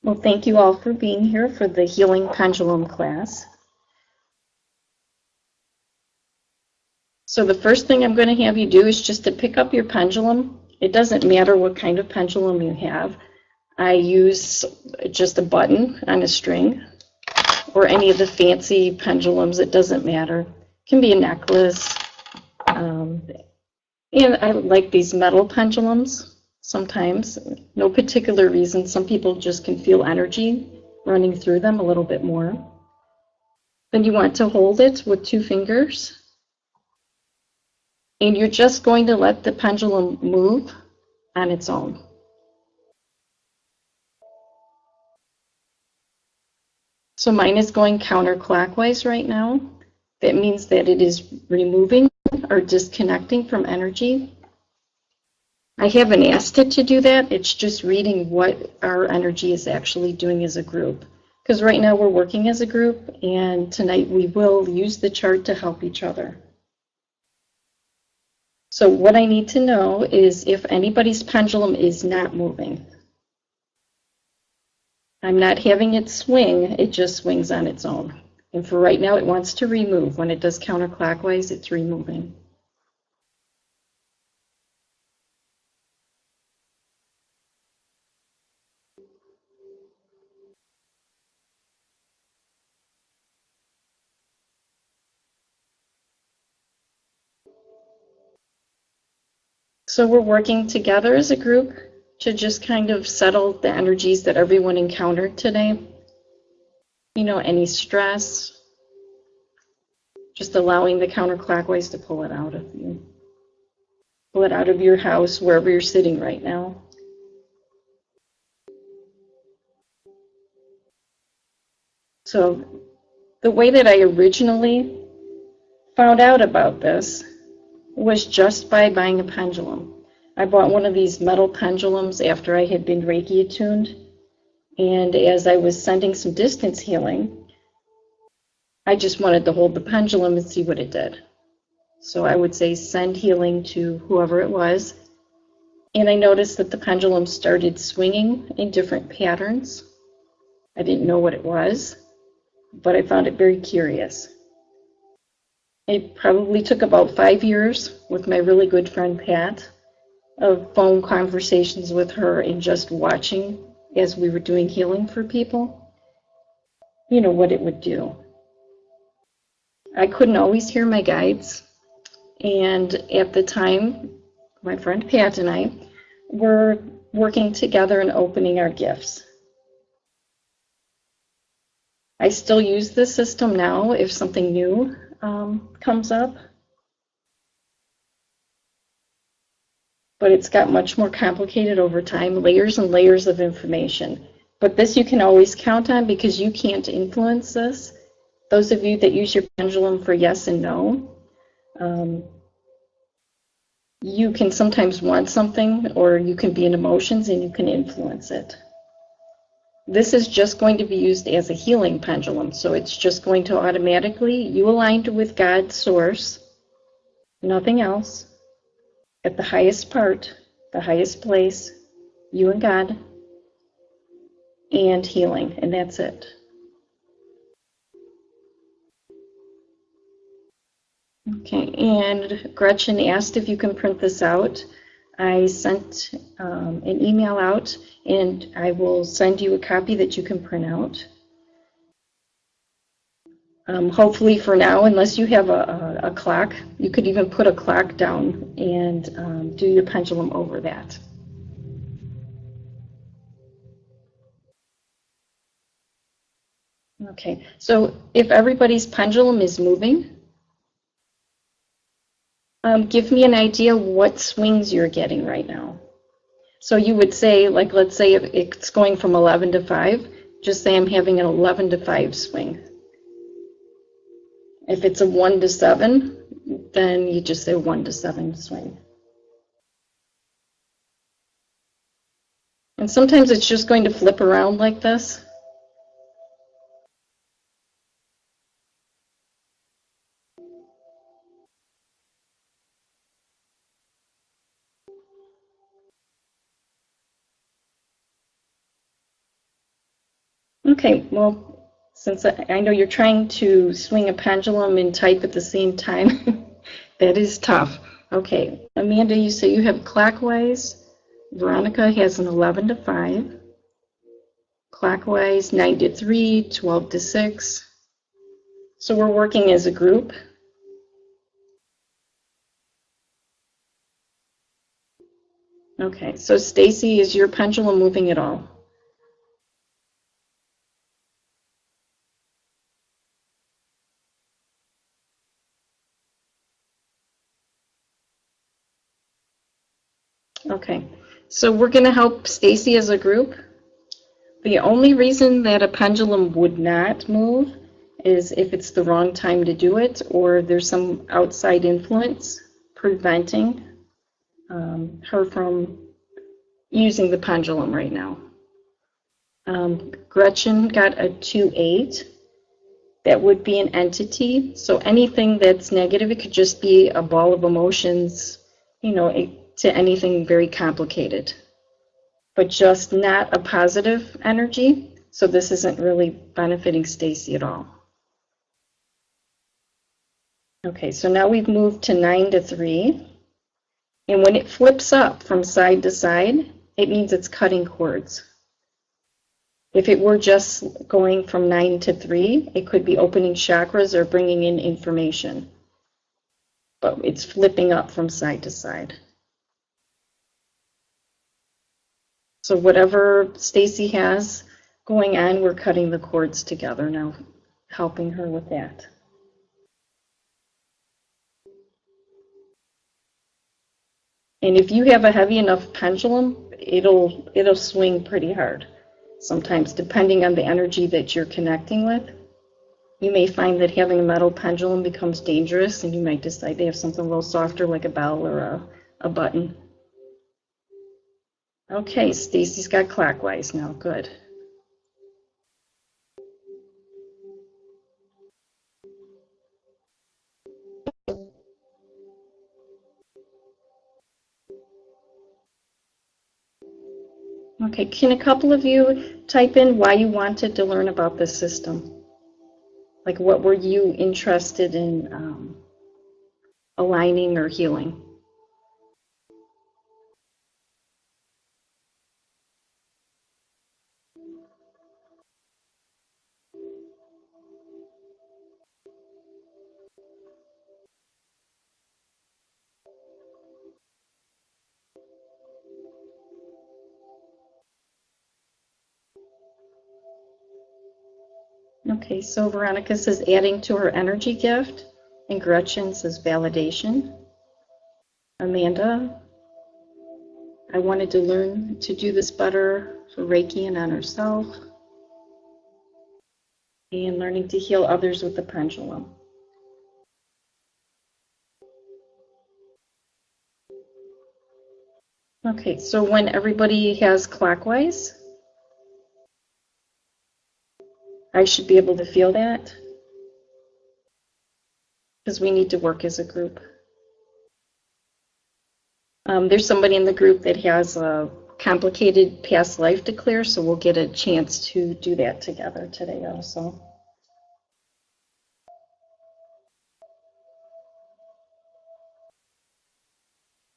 Well, thank you all for being here for the Healing Pendulum class. So the first thing I'm going to have you do is just to pick up your pendulum. It doesn't matter what kind of pendulum you have. I use just a button on a string or any of the fancy pendulums. It doesn't matter. It can be a necklace. And I like these metal pendulums sometimes. No particular reason. Some people just can feel energy running through them a little bit more. Then you want to hold it with 2 fingers. And you're just going to let the pendulum move on its own. So mine is going counterclockwise right now. That means that it is removing or disconnecting from energy. I haven't asked it to do that. It's just reading what our energy is actually doing as a group. Because right now we're working as a group, and tonight we will use the chart to help each other. So what I need to know is if anybody's pendulum is not moving. I'm not having it swing, it just swings on its own. And for right now, it wants to remove. When it does counterclockwise, it's removing. So we're working together as a group to just kind of settle the energies that everyone encountered today. You know, any stress, just allowing the counterclockwise to pull it out of you. Pull it out of your house, wherever you're sitting right now. So the way that I originally found out about this was just by buying a pendulum. I bought one of these metal pendulums after I had been Reiki attuned, and as I was sending some distance healing, I just wanted to hold the pendulum and see what it did. So I would say send healing to whoever it was, and I noticed that the pendulum started swinging in different patterns. I didn't know what it was, but I found it very curious. It probably took about 5 years with my really good friend Pat of phone conversations with her and just watching as we were doing healing for people, you know, what it would do. I couldn't always hear my guides, and at the time, my friend Pat and I were working together and opening our gifts. I still use this system now if something new comes up, but it's got much more complicated over time, layers and layers of information. But this you can always count on because you can't influence this. Those of you that use your pendulum for yes and no, you can sometimes want something, or you can be in emotions and you can influence it. This is just going to be used as a healing pendulum, so it's just going to automatically, you aligned with God's source, nothing else, at the highest part, the highest place, you and God, and healing, and that's it. Okay, and Gretchen asked if you can print this out. I sent an email out, and I will send you a copy that you can print out. Hopefully for now, unless you have a clock, you could even put a clock down and do your pendulum over that. Okay, so if everybody's pendulum is moving, give me an idea what swings you're getting right now. So you would say, like, let's say if it's going from 11 to 5, just say I'm having an 11 to 5 swing. If it's a 1 to 7, then you just say 1 to 7 swing. And sometimes it's just going to flip around like this. Okay, well, since I know you're trying to swing a pendulum and type at the same time, that is tough. Okay, Amanda, you say you have clockwise. Veronica has an 11 to 5. Clockwise, 9 to 3, 12 to 6. So we're working as a group. Okay, so Stacy, is your pendulum moving at all? Okay, so we're going to help Stacy as a group. The only reason that a pendulum would not move is if it's the wrong time to do it, or there's some outside influence preventing her from using the pendulum right now. Gretchen got a 2-8. That would be an entity. So anything that's negative, it could just be a ball of emotions, to anything very complicated, but just not a positive energy. So this isn't really benefiting Stacy at all. Okay, so now we've moved to 9 to 3. And when it flips up from side to side, it means it's cutting chords. If it were just going from 9 to 3, it could be opening chakras or bringing in information. But it's flipping up from side to side. So whatever Stacy has going on, we're cutting the chords together now, helping her with that. And if you have a heavy enough pendulum, it'll swing pretty hard. Sometimes, depending on the energy that you're connecting with, you may find that having a metal pendulum becomes dangerous, and you might decide to have something a little softer like a bell or a button. Okay, Stacy's got clockwise now. Good. Okay, can a couple of you type in why you wanted to learn about this system? Like, what were you interested in aligning or healing? Okay, so Veronica says adding to her energy gift, and Gretchen says validation. Amanda, I wanted to learn to do this better for Reiki and on herself, and learning to heal others with the pendulum. Okay, so when everybody has clockwise, I should be able to feel that, because we need to work as a group. There's somebody in the group that has a complicated past life to clear, so we'll get a chance to do that together today also.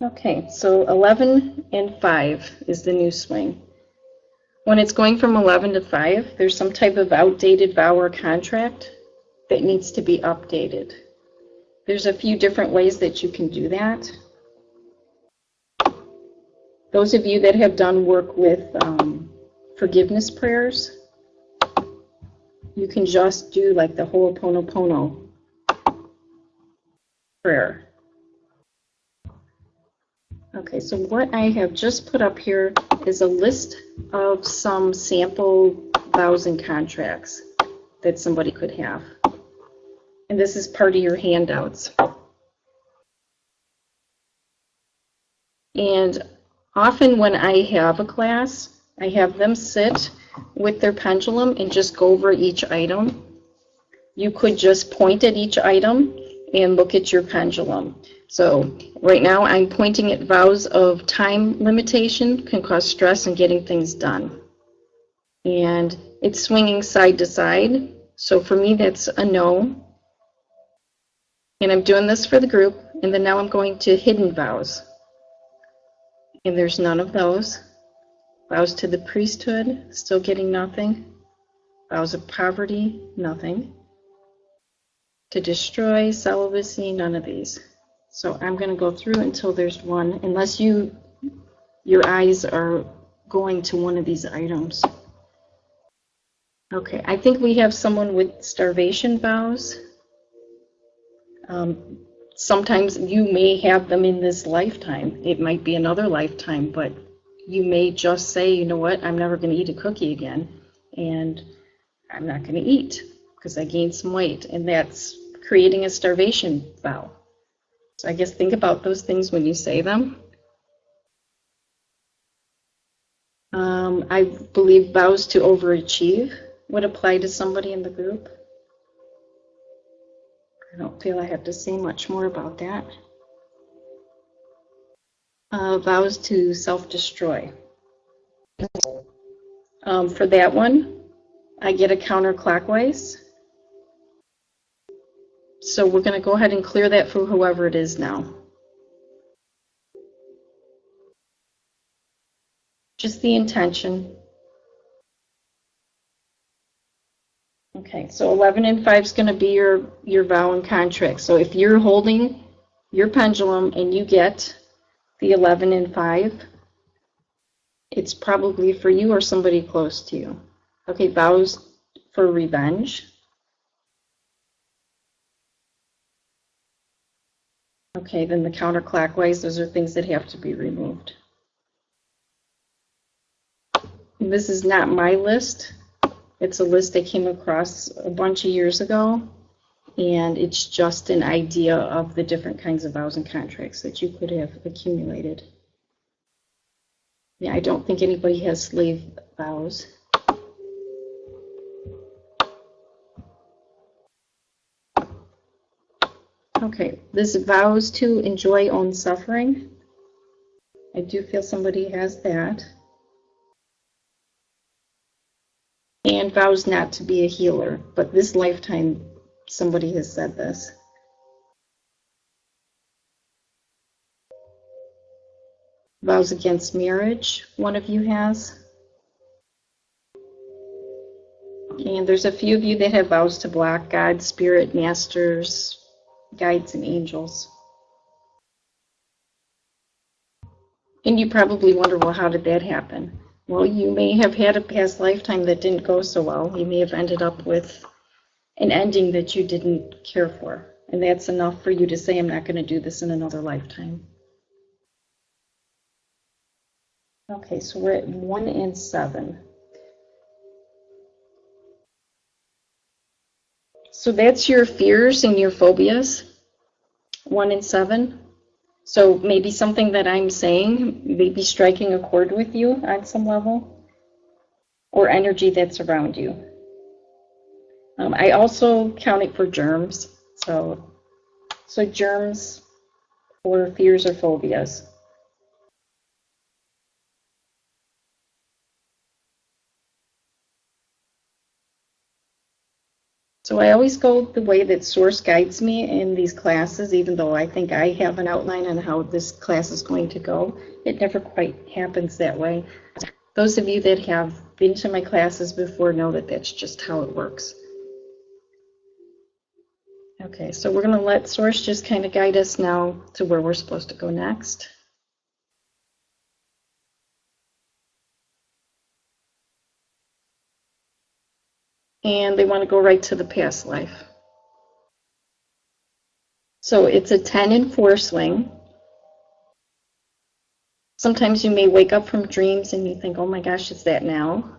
Okay, so 11 and 5 is the new swing. When it's going from 11 to 5, there's some type of outdated vow or contract that needs to be updated. There's a few different ways that you can do that. Those of you that have done work with forgiveness prayers, you can just do like the Ho'oponopono prayer. Okay, so what I have just put up here is a list of some sample vows and contracts that somebody could have. And this is part of your handouts. And often when I have a class, I have them sit with their pendulum and just go over each item. You could just point at each item and look at your pendulum. So right now I'm pointing at vows of time limitation can cause stress in getting things done. and it's swinging side to side. So for me, that's a no. And I'm doing this for the group, and then now I'm going to hidden vows. And there's none of those. Vows to the priesthood, still getting nothing. Vows of poverty, nothing. To destroy, celibacy, none of these. So I'm going to go through until there's one, unless your eyes are going to one of these items. Okay, I think we have someone with starvation vows. Sometimes you may have them in this lifetime. It might be another lifetime, but you may just say, you know what, I'm never going to eat a cookie again, and I'm not going to eat because I gained some weight, and that's creating a starvation vow. So I guess think about those things when you say them. I believe vows to overachieve would apply to somebody in the group. I don't feel I have to say much more about that. Vows to self-destroy. For that one, I get a counterclockwise. So we're going to go ahead and clear that for whoever it is now. Just the intention. Okay, so 11 and 5 is going to be your vow and contract. So if you're holding your pendulum and you get the 11 and 5, it's probably for you or somebody close to you. Okay, vows for revenge. Okay, then the counterclockwise, those are things that have to be removed. And this is not my list. It's a list I came across a bunch of years ago, and it's just an idea of the different kinds of vows and contracts that you could have accumulated. Yeah, I don't think anybody has slave vows. Okay, this vows to enjoy own suffering. I do feel somebody has that. And vows not to be a healer, but this lifetime somebody has said this. Vows against marriage, one of you has. And there's a few of you that have vows to block God, spirit, masters, guides, and angels. And you probably wonder, well, how did that happen? Well, you may have had a past lifetime that didn't go so well. You may have ended up with an ending that you didn't care for. And that's enough for you to say, I'm not going to do this in another lifetime. Okay, so we're at 1 and 7. So that's your fears and your phobias, 1 and 7. So maybe something that I'm saying may be striking a chord with you on some level, or energy that's around you. I also count it for germs. So germs or fears or phobias. So I always go the way that Source guides me in these classes, even though I think I have an outline on how this class is going to go. It never quite happens that way. Those of you that have been to my classes before know that that's just how it works. Okay, so we're going to let Source just kind of guide us now to where we're supposed to go next. And they want to go right to the past life. So it's a 10 and 4 swing. Sometimes you may wake up from dreams and you think, oh my gosh, is that now?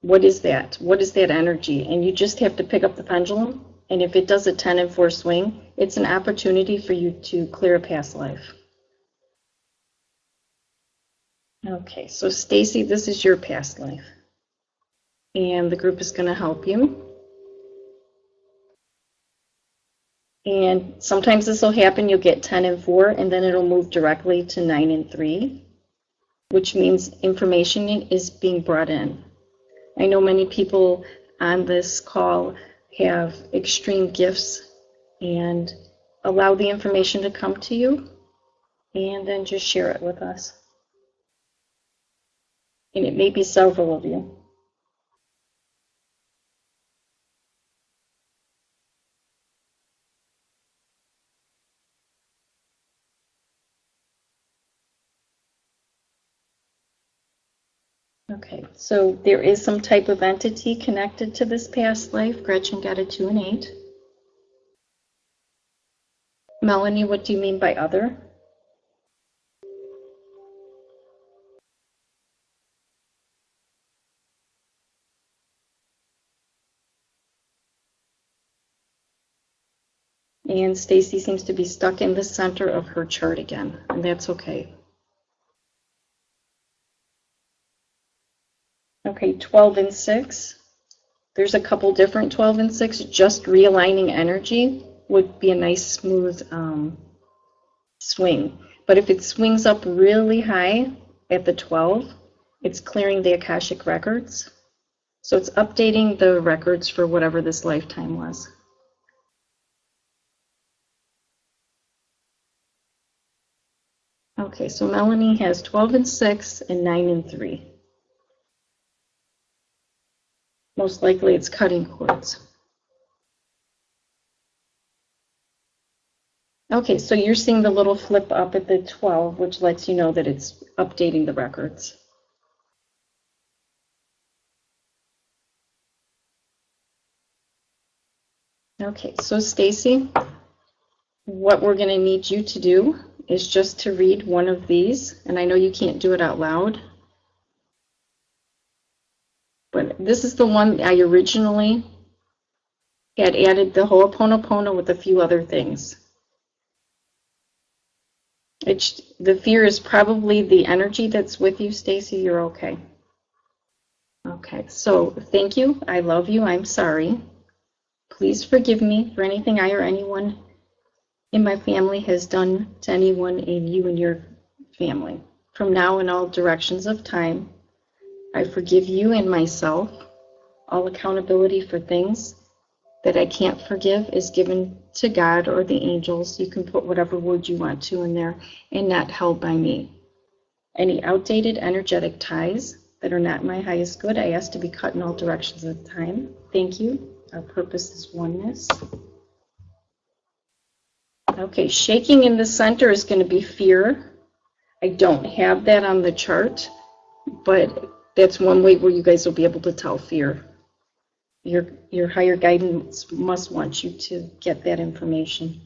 What is that? What is that energy? And you just have to pick up the pendulum. And if it does a 10 and 4 swing, it's an opportunity for you to clear a past life. Okay, so Stacy, this is your past life. And the group is going to help you. And sometimes this will happen, you'll get 10 and 4, and then it'll move directly to 9 and 3, which means information is being brought in. I know many people on this call have extreme gifts, and allow the information to come to you and then just share it with us. And it may be several of you. Okay, so there is some type of entity connected to this past life. Gretchen got a 2 and 8. Melanie, what do you mean by other? And Stacy seems to be stuck in the center of her chart again, and that's okay. Okay, 12 and 6. There's a couple different 12 and 6. Just realigning energy would be a nice smooth swing. But if it swings up really high at the 12, it's clearing the Akashic records. So it's updating the records for whatever this lifetime was. Okay, so Melanie has 12 and 6 and 9 and 3. Most likely it's cutting chords. Okay, so you're seeing the little flip up at the 12, which lets you know that it's updating the records. Okay, so Stacy, what we're going to need you to do is just to read one of these, and I know you can't do it out loud, but this is the one I originally had added the Ho'oponopono with a few other things. The fear is probably the energy that's with you, Stacy. You're okay. Okay, so thank you. I love you. I'm sorry. Please forgive me for anything I or anyone in my family has done to anyone in you and your family. From now in all directions of time, I forgive you and myself. All accountability for things that I can't forgive is given to God or the angels. You can put whatever word you want to in there, and not held by me. Any outdated energetic ties that are not my highest good, I ask to be cut in all directions of time. Thank you. Our purpose is oneness. Okay, shaking in the center is going to be fear. I don't have that on the chart, but that's one way where you guys will be able to tell fear. Your higher guidance must want you to get that information.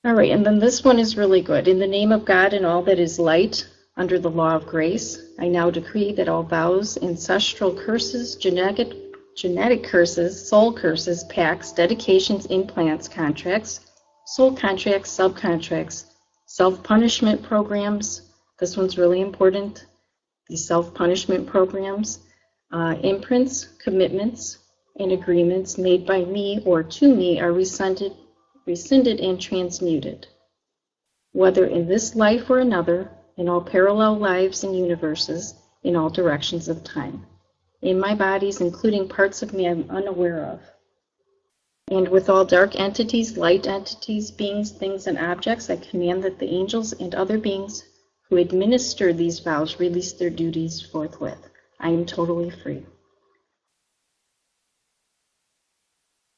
All right, and then this one is really good. In the name of God and all that is light, under the law of grace, I now decree that all vows, ancestral curses, genetic curses, soul curses, pacts, dedications, implants, contracts, soul contracts, subcontracts, self-punishment programs. This one's really important. These self-punishment programs, imprints, commitments, and agreements made by me or to me are rescinded and transmuted, whether in this life or another, in all parallel lives and universes, in all directions of time, in my bodies, including parts of me I'm unaware of. And with all dark entities, light entities, beings, things, and objects, I command that the angels and other beings who administer these vows release their duties forthwith. I am totally free.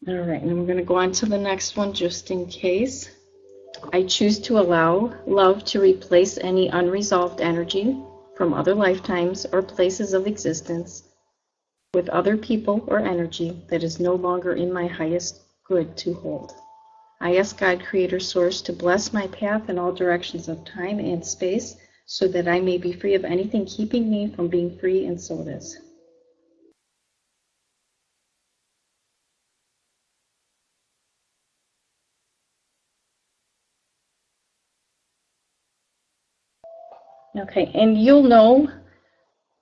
All right, and I'm going to go on to the next one just in case. I choose to allow love to replace any unresolved energy from other lifetimes or places of existence with other people or energy that is no longer in my highest good to hold. I ask God, Creator Source, to bless my path in all directions of time and space so that I may be free of anything keeping me from being free, and so it is. Okay, and you'll know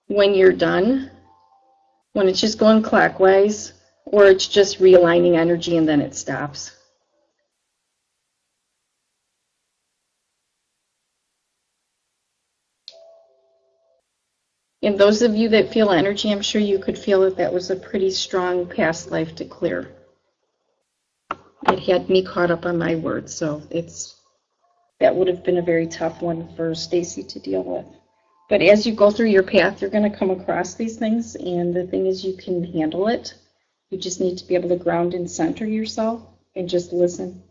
when you're done, when it's just going clockwise, or it's just realigning energy and then it stops. And those of you that feel energy, I'm sure you could feel that that was a pretty strong past life to clear. It had me caught up on my words, so that would have been a very tough one for Stacy to deal with. But as you go through your path, you're going to come across these things, and the thing is you can handle it. You just need to be able to ground and center yourself and just listen.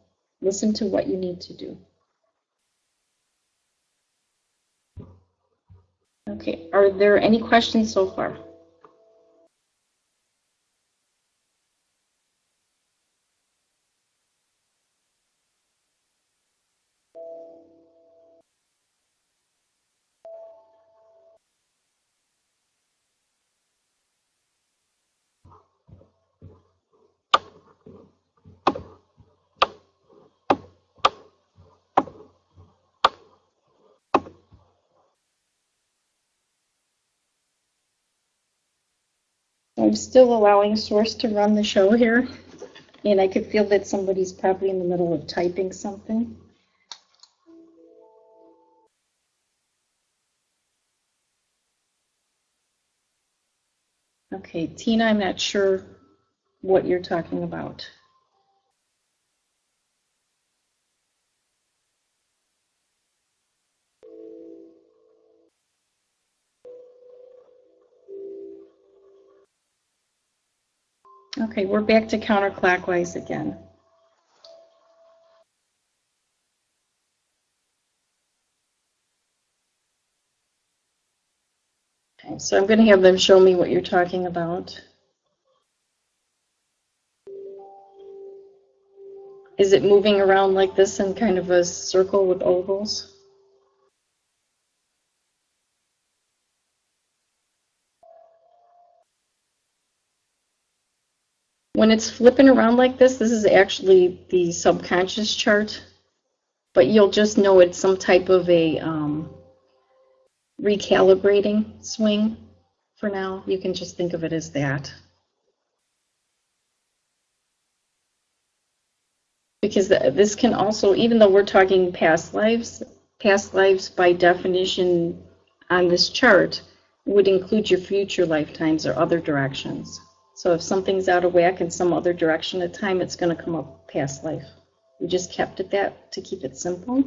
Listen to what you need to do. Okay, are there any questions so far? I'm still allowing Source to run the show here, and I could feel that somebody's probably in the middle of typing something. Okay, Tina, I'm not sure what you're talking about. Okay, we're back to counterclockwise again. Okay, so I'm going to have them show me what you're talking about. Is it moving around like this in kind of a circle with ovals? When it's flipping around like this is actually the subconscious chart, but you'll just know it's some type of a recalibrating swing for now. You can just think of it as that. Because this can also, even though we're talking past lives by definition on this chart would include your future lifetimes or other directions. So if something's out of whack in some other direction at time, it's going to come up past life. We just kept it that to keep it simple.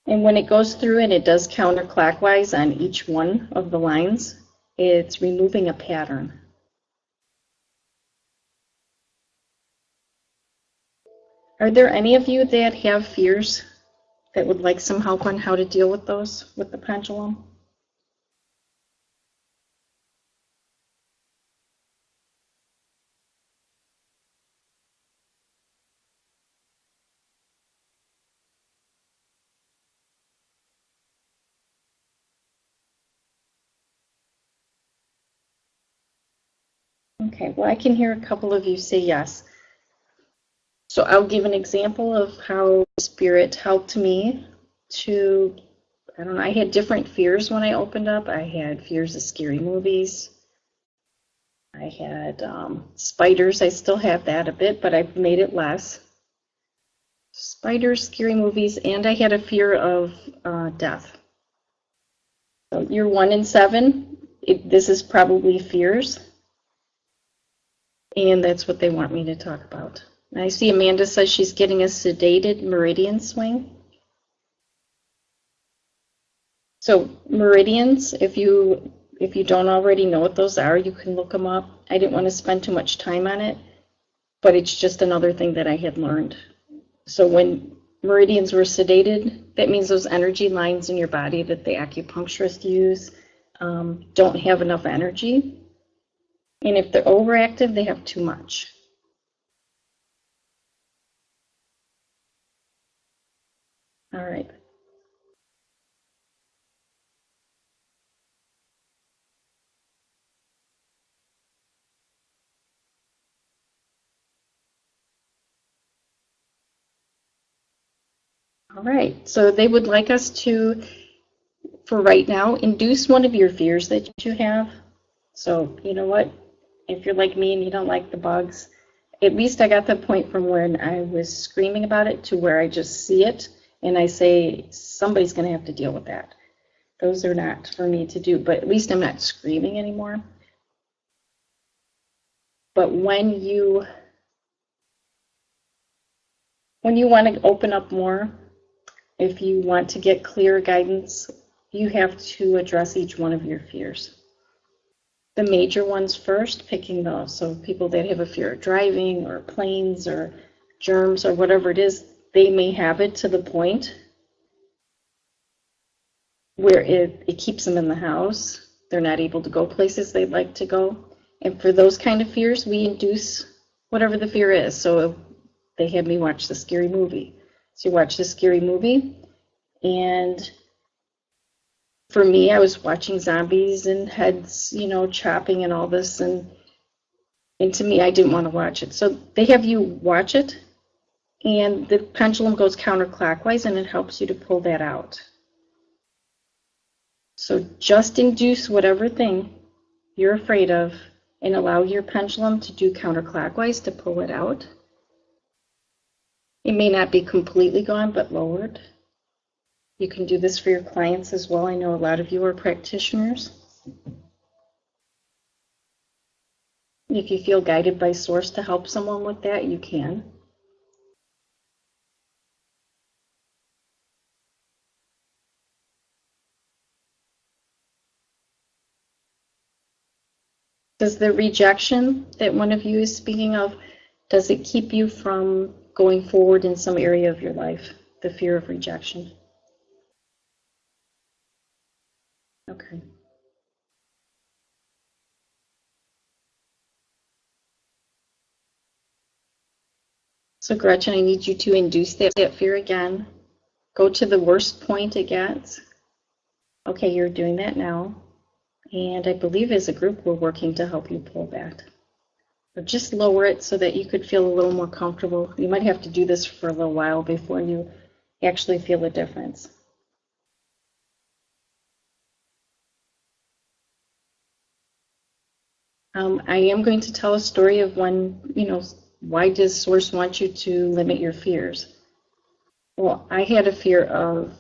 And when it goes through and it does counterclockwise on each one of the lines, it's removing a pattern. Are there any of you that have fears that would like some help on how to deal with those with the pendulum? Okay, well, I can hear a couple of you say yes. So I'll give an example of how Spirit helped me to, I don't know, I had different fears when I opened up. I had fears of scary movies. I had spiders. I still have that a bit, but I've made it less. Spiders, scary movies, and I had a fear of death. So you're 1 in 7. This is probably fears. And that's what they want me to talk about. I see Amanda says she's getting a sedated meridian swing. So meridians, if you don't already know what those are, you can look them up. I didn't want to spend too much time on it, but it's just another thing that I had learned. So when meridians were sedated, that means those energy lines in your body that the acupuncturists use don't have enough energy. And if they're overactive, they have too much. All right. All right. So they would like us to, for right now, induce one of your fears that you have. So you know what? If you're like me and you don't like the bugs, at least I got the point from when I was screaming about it to where I just see it and I say, somebody's going to have to deal with that. Those are not for me to do, but at least I'm not screaming anymore. But when you want to open up more, if you want to get clear guidance, you have to address each one of your fears. The major ones first, picking those. So people that have a fear of driving or planes or germs or whatever it is, they may have it to the point where it keeps them in the house. They're not able to go places they'd like to go. And for those kind of fears, we induce whatever the fear is. So they had me watch the scary movie. So you watch the scary movie, and for me, I was watching zombies and heads, chopping and all this, and to me, I didn't want to watch it. So they have you watch it, and the pendulum goes counterclockwise, and it helps you to pull that out. So just induce whatever thing you're afraid of and allow your pendulum to do counterclockwise to pull it out. It may not be completely gone, but lowered. You can do this for your clients as well. I know a lot of you are practitioners. If you feel guided by Source to help someone with that, you can. Does the rejection that one of you is speaking of, does it keep you from going forward in some area of your life, the fear of rejection? Okay. So Gretchen, I need you to induce that fear again. Go to the worst point it gets. Okay, you're doing that now. And I believe as a group we're working to help you pull that. Or just lower it so that you could feel a little more comfortable. You might have to do this for a little while before you actually feel a difference. I am going to tell a story of when, why does Source want you to limit your fears? Well, I had a fear of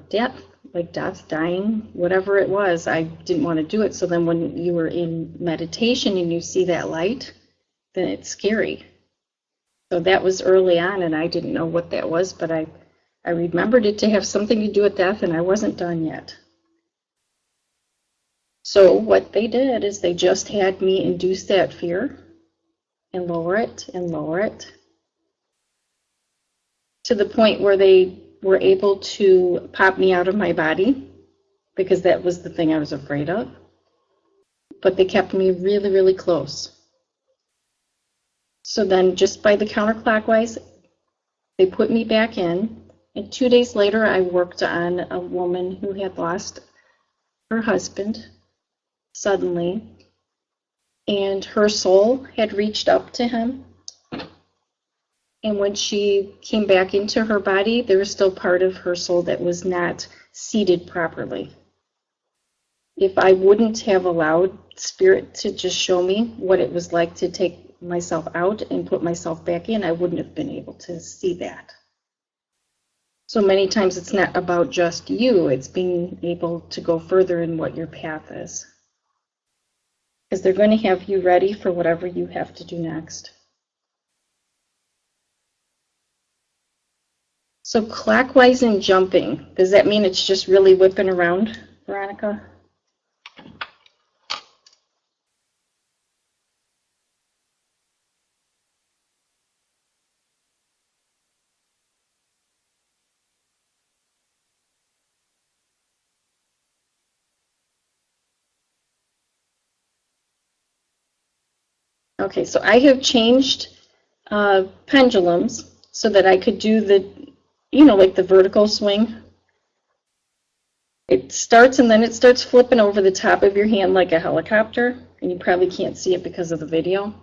death, like death, dying, whatever it was. I didn't want to do it. So then when you were in meditation and you see that light, then it's scary. So that was early on, and I didn't know what that was, but I remembered it to have something to do with death, and I wasn't done yet. So what they did is they just had me induce that fear and lower it to the point where they were able to pop me out of my body, because that was the thing I was afraid of. But they kept me really, really close. So then just by the counterclockwise, they put me back in. And 2 days later, I worked on a woman who had lost her husband suddenly. And her soul had reached up to him. And when she came back into her body, there was still part of her soul that was not seated properly. If I wouldn't have allowed Spirit to just show me what it was like to take myself out and put myself back in, I wouldn't have been able to see that. So many times it's not about just you, it's being able to go further in what your path is. Because they're going to have you ready for whatever you have to do next. So clockwise and jumping, does that mean it's just really whipping around, Veronica? Okay, so I have changed pendulums so that I could do the, like the vertical swing. It starts and then it starts flipping over the top of your hand like a helicopter, and you probably can't see it because of the video.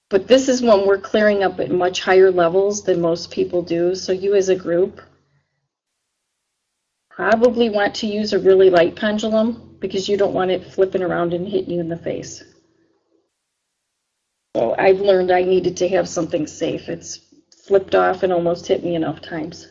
But this is when we're clearing up at much higher levels than most people do, so you as a group probably want to use a really light pendulum because you don't want it flipping around and hitting you in the face. So I've learned I needed to have something safe. It's flipped off and almost hit me enough times.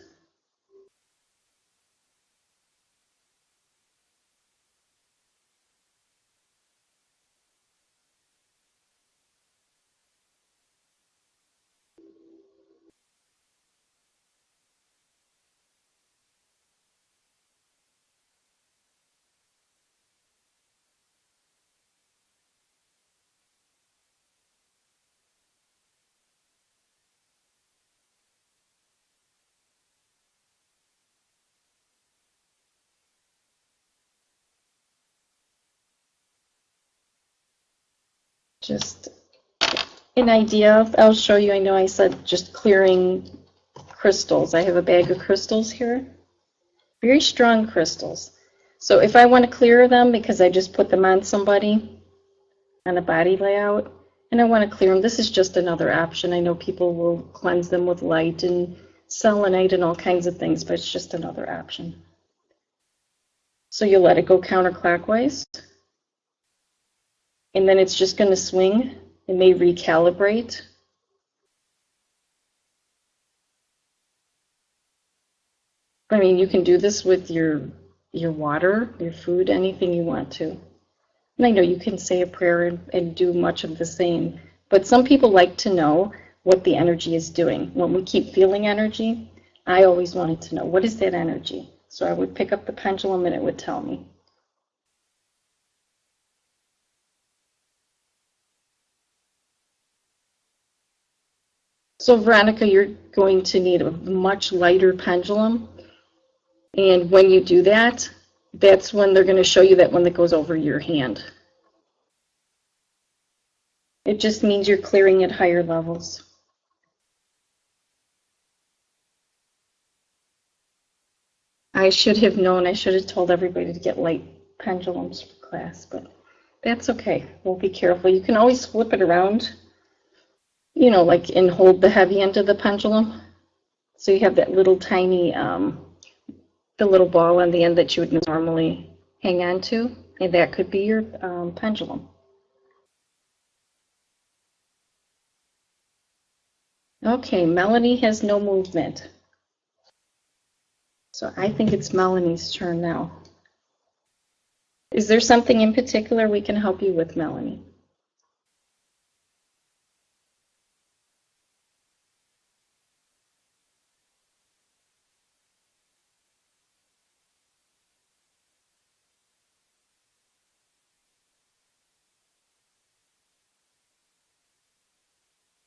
Just an idea. I'll show you. I know I said just clearing crystals. I have a bag of crystals here. Very strong crystals. So if I want to clear them because I just put them on somebody on a body layout and I want to clear them, this is just another option. I know people will cleanse them with light and selenite and all kinds of things, but it's just another option. So you let it go counterclockwise, and then it's just going to swing. It may recalibrate. I mean, you can do this with your water, your food, anything you want to. And I know you can say a prayer and do much of the same, but some people like to know what the energy is doing. When we keep feeling energy, I always wanted to know, what is that energy? So I would pick up the pendulum and it would tell me. So Veronica, you're going to need a much lighter pendulum. And when you do that, that's when they're going to show you that one that goes over your hand. It just means you're clearing at higher levels. I should have known. I should have told everybody to get light pendulums for class, but that's okay. We'll be careful. You can always flip it around, you know, like and hold the heavy end of the pendulum. So you have that little tiny, the little ball on the end that you would normally hang on to, and that could be your pendulum. Okay, Melanie has no movement. So I think it's Melanie's turn now. Is there something in particular we can help you with, Melanie?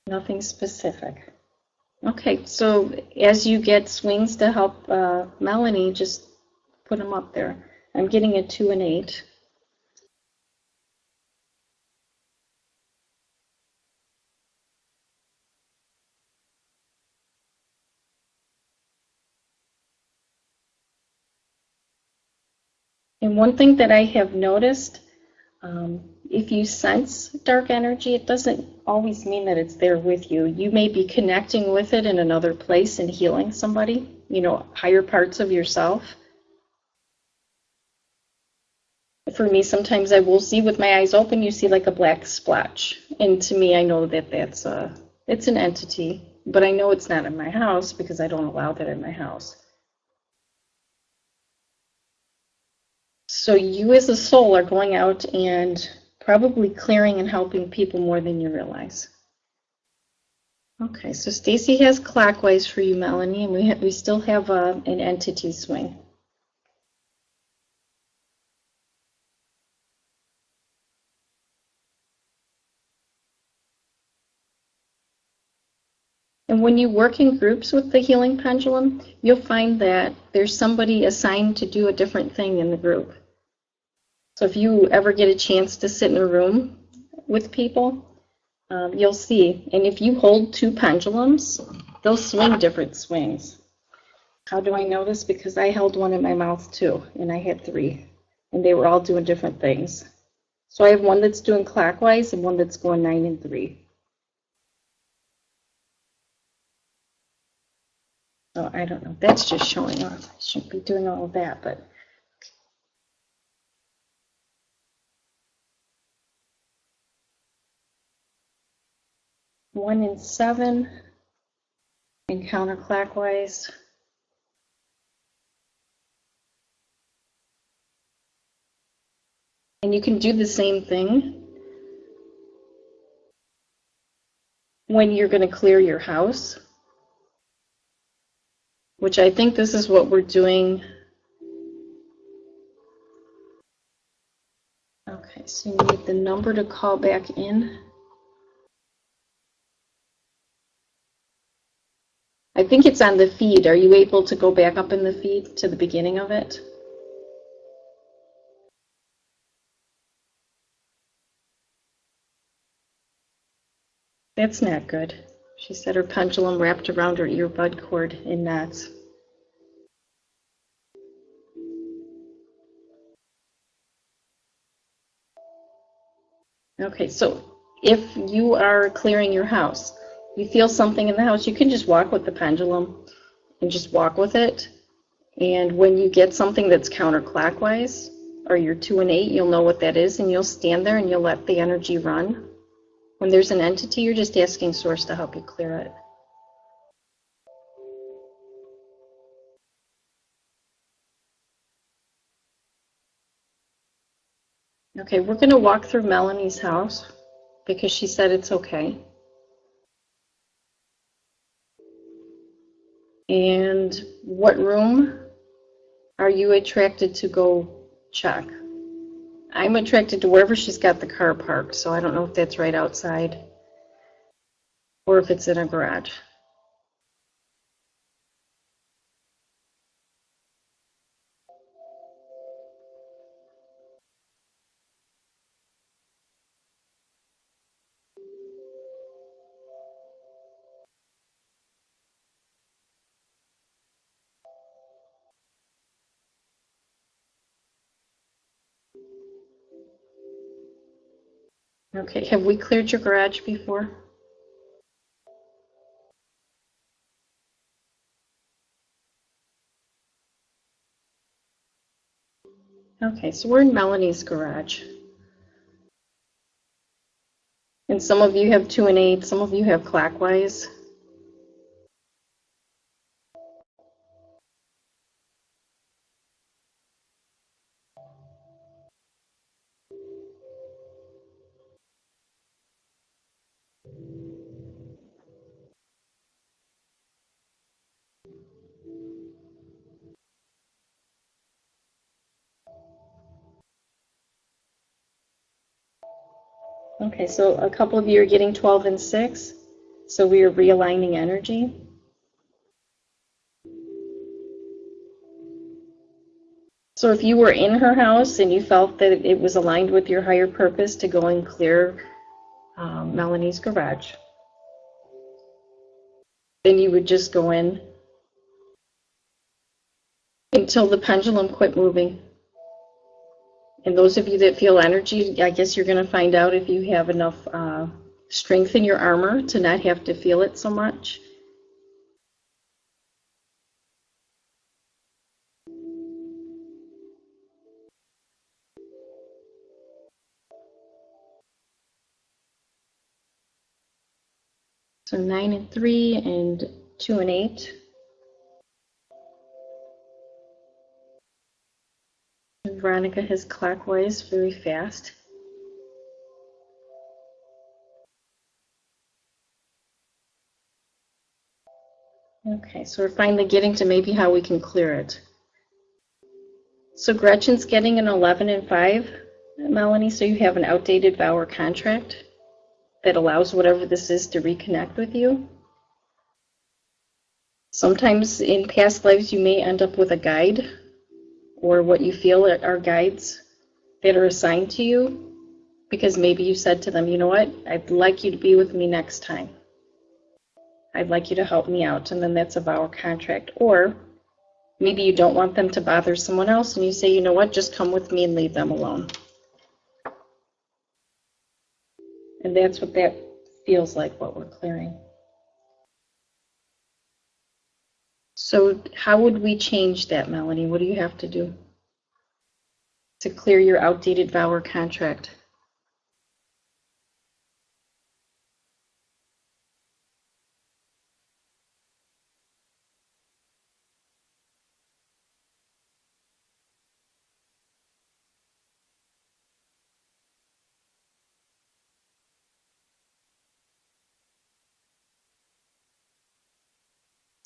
Nothing specific. Okay, so as you get swings to help Melanie, just put them up there. I'm getting a 2 and 8. And one thing that I have noticed, if you sense dark energy, it doesn't always mean that it's there with you. You may be connecting with it in another place and healing somebody, you know, higher parts of yourself. For me, sometimes I will see with my eyes open, you see like a black splotch. And to me, I know that it's an entity, but I know it's not in my house because I don't allow that in my house. So you as a soul are going out and probably clearing and helping people more than you realize. Okay, so Stacy has clockwise for you, Melanie, and we still have an entity swing. And when you work in groups with the healing pendulum, you'll find that there's somebody assigned to do a different thing in the group. So if you ever get a chance to sit in a room with people, you'll see. And if you hold 2 pendulums, they'll swing different swings. How do I know this? Because I held one in my mouth too, and I had 3, and they were all doing different things. So I have one that's doing clockwise and one that's going 9 and 3. So I don't know. That's just showing off. I shouldn't be doing all of that, but 1 and 7, and counterclockwise. And you can do the same thing when you're going to clear your house, which I think this is what we're doing. Okay, so you need the number to call back in. I think it's on the feed. Are you able to go back up in the feed to the beginning of it? That's not good. She said her pendulum wrapped around her earbud cord in knots. Okay, so if you are clearing your house, you feel something in the house, you can just walk with the pendulum and just walk with it. And when you get something that's counterclockwise, or you're 2 and 8, you'll know what that is, and you'll stand there and you'll let the energy run. When there's an entity, you're just asking Source to help you clear it. Okay, we're going to walk through Melanie's house because she said it's okay. And what room are you attracted to go check? I'm attracted to wherever she's got the car parked, so I don't know if that's right outside or if it's in a garage. Okay, have we cleared your garage before? Okay, so we're in Melanie's garage. And some of you have 2 and 8, some of you have clockwise. Okay, so a couple of you are getting 12 and 6, so we are realigning energy. So if you were in her house and you felt that it was aligned with your higher purpose to go and clear Melanie's garage, then you would just go in until the pendulum quit moving. And those of you that feel energy, I guess you're going to find out if you have enough strength in your armor to not have to feel it so much. So 9 and 3 and 2 and 8. And Veronica has clockwise very fast. Okay, so we're finally getting to maybe how we can clear it. So Gretchen's getting an 11 and 5, Melanie, so you have an outdated vow or contract that allows whatever this is to reconnect with you. Sometimes in past lives you may end up with a guide or what you feel are guides that are assigned to you because maybe you said to them, you know what, I'd like you to be with me next time. I'd like you to help me out, and then that's a vow or contract. Or maybe you don't want them to bother someone else and you say, you know what, just come with me and leave them alone. And that's what that feels like, what we're clearing. So how would we change that, Melanie? What do you have to do to clear your outdated vow or contract?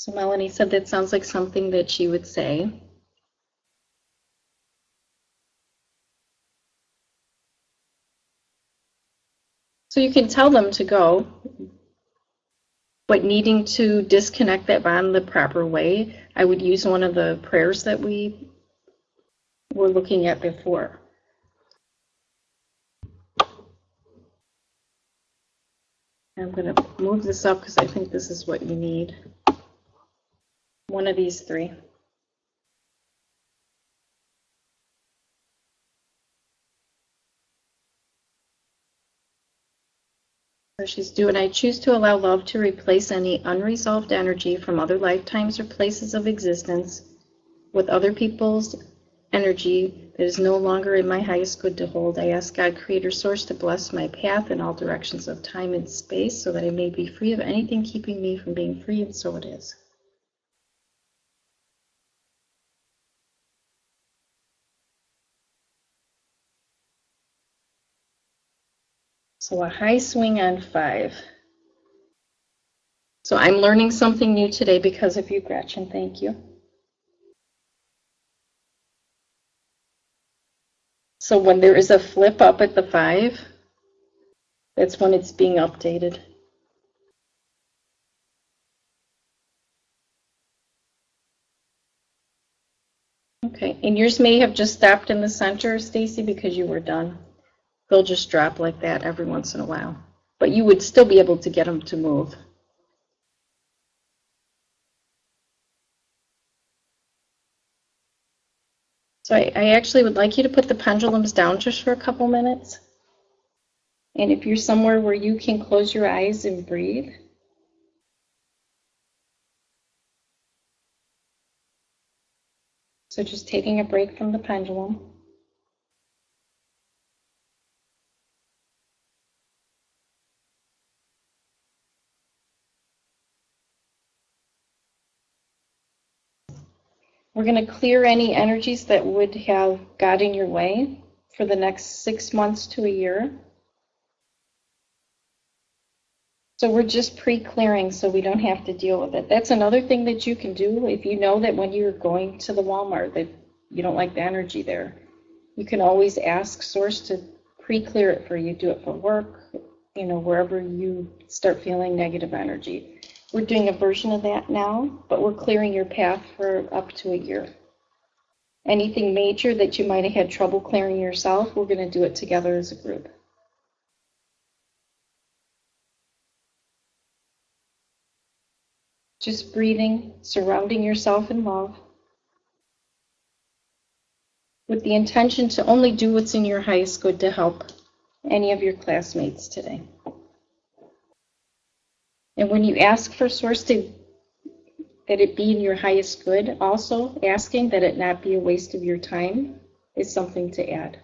So Melanie said that sounds like something that she would say. So you can tell them to go, but needing to disconnect that bond the proper way, I would use one of the prayers that we were looking at before. I'm going to move this up because I think this is what you need. One of these three. So she's doing, I choose to allow love to replace any unresolved energy from other lifetimes or places of existence with other people's energy that is no longer in my highest good to hold. I ask God, Creator Source, to bless my path in all directions of time and space so that I may be free of anything keeping me from being free, and so it is. So a high swing on 5. So I'm learning something new today because of you, Gretchen. Thank you. So when there is a flip up at the 5, that's when it's being updated. Okay, and yours may have just stopped in the center, Stacy, because you were done. They'll just drop like that every once in a while. But you would still be able to get them to move. So I actually would like you to put the pendulums down just for a couple minutes. And if you're somewhere where you can close your eyes and breathe. So just taking a break from the pendulum. We're going to clear any energies that would have got in your way for the next 6 months to a year. So we're just pre-clearing so we don't have to deal with it. That's another thing that you can do if you know that when you're going to the Walmart that you don't like the energy there. You can always ask Source to pre-clear it for you. Do it for work, wherever you start feeling negative energy. We're doing a version of that now, but we're clearing your path for up to a year. Anything major that you might have had trouble clearing yourself, we're going to do it together as a group. Just breathing, surrounding yourself in love, with the intention to only do what's in your highest good to help any of your classmates today. And when you ask for Source that it be in your highest good, also asking that it not be a waste of your time is something to add.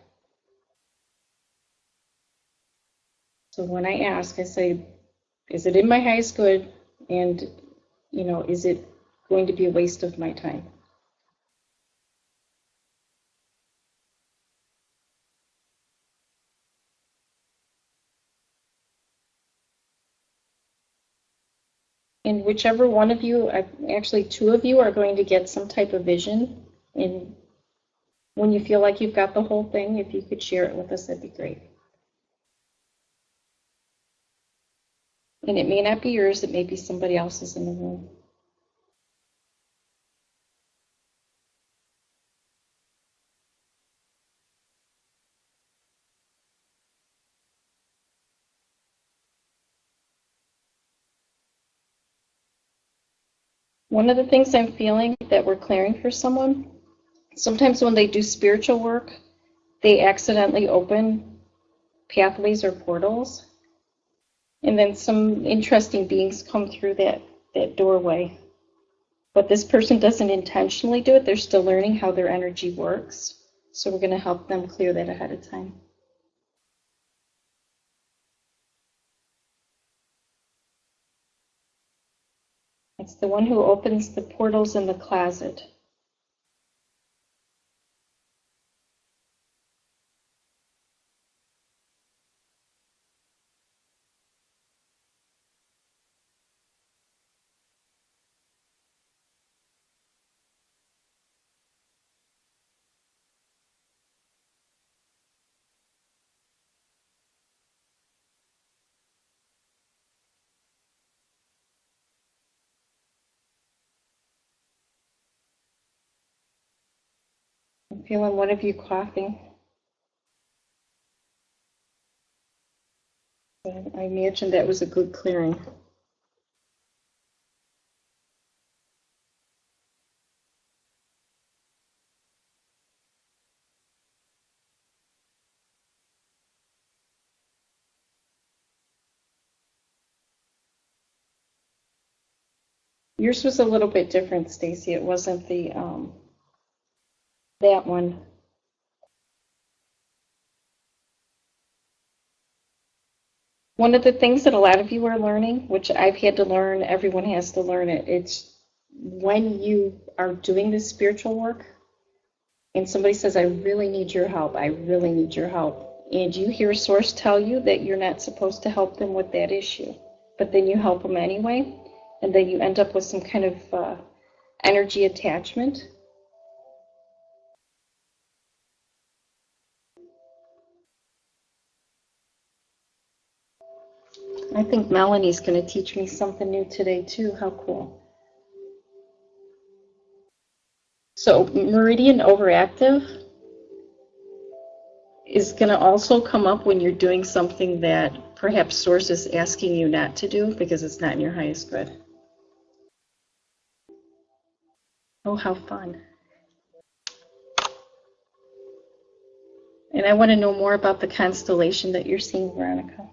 So when I ask, I say, is it in my highest good? And, is it going to be a waste of my time? And whichever one of you, actually 2 of you, are going to get some type of vision. And when you feel like you've got the whole thing, if you could share it with us, that'd be great. And it may not be yours, it may be somebody else's in the room. One of the things I'm feeling that we're clearing for someone, sometimes when they do spiritual work, they accidentally open pathways or portals, and then some interesting beings come through that doorway. But this person doesn't intentionally do it. They're still learning how their energy works. So we're going to help them clear that ahead of time. It's the one who opens the portals in the closet. I'm feeling one of you coughing. I imagine that was a good clearing. Yours was a little bit different, Stacy. It wasn't the that one. One of the things that a lot of you are learning, which I've had to learn, everyone has to learn it, it's when you are doing this spiritual work and somebody says, I really need your help, I really need your help, and you hear Source tell you that you're not supposed to help them with that issue, but then you help them anyway, and then you end up with some kind of energy attachment. I think Melanie's going to teach me something new today too. How cool. So meridian overactive is going to also come up when you're doing something that perhaps Source is asking you not to do because it's not in your highest good. Oh, how fun. And I want to know more about the constellation that you're seeing, Veronica.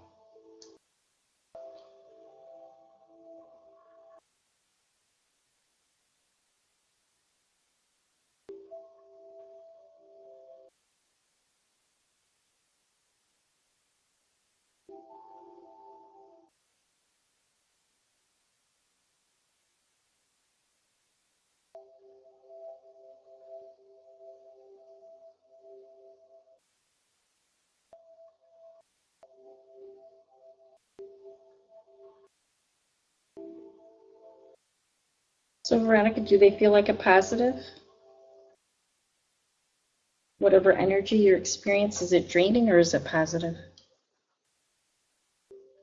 So Veronica, do they feel like a positive? Whatever energy you're experiencing, is it draining or is it positive?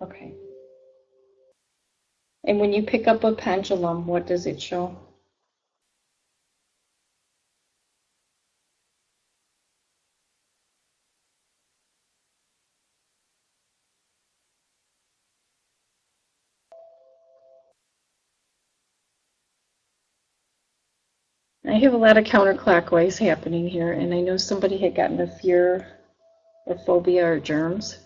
Okay. And when you pick up a pendulum, what does it show? I have a lot of counterclockwise happening here, and I know somebody had gotten a fear or phobia or germs.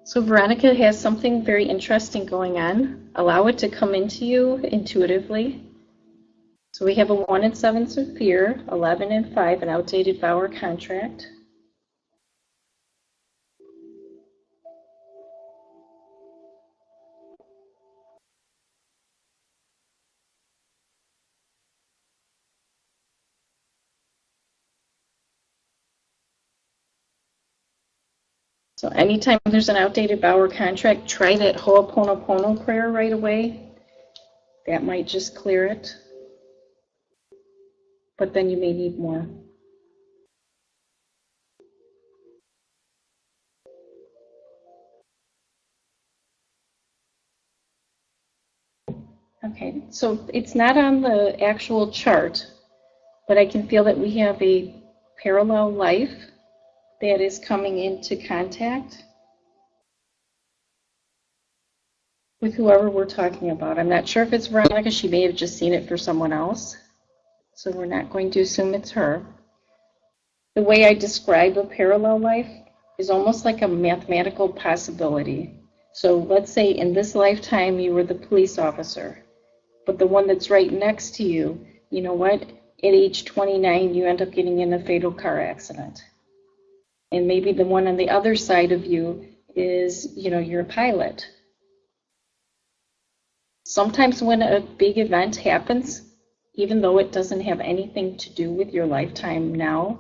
So Veronica has something very interesting going on. Allow it to come into you intuitively. So we have a 1 and 7 of fear, 11 and 5, an outdated vow or contract. So anytime there's an outdated vow or contract, try that Ho'oponopono prayer right away. That might just clear it. But then you may need more. Okay, so it's not on the actual chart, but I can feel that we have a parallel life that is coming into contact with whoever we're talking about. I'm not sure if it's Veronica. She may have just seen it for someone else. So we're not going to assume it's her. The way I describe a parallel life is almost like a mathematical possibility. So let's say in this lifetime you were the police officer, but the one that's right next to you, you know what? At age 29, you end up getting in a fatal car accident. And maybe the one on the other side of you is, you're a pilot. Sometimes when a big event happens, even though it doesn't have anything to do with your lifetime now,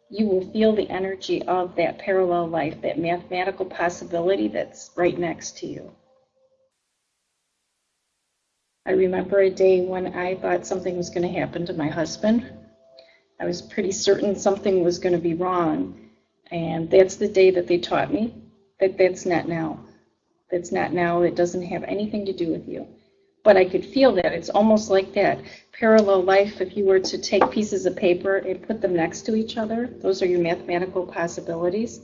you will feel the energy of that parallel life, that mathematical possibility that's right next to you. I remember a day when I thought something was going to happen to my husband. I was pretty certain something was going to be wrong. And that's the day that they taught me that that's not now. That's not now. It doesn't have anything to do with you. But I could feel that. It's almost like that parallel life. If you were to take pieces of paper and put them next to each other, those are your mathematical possibilities.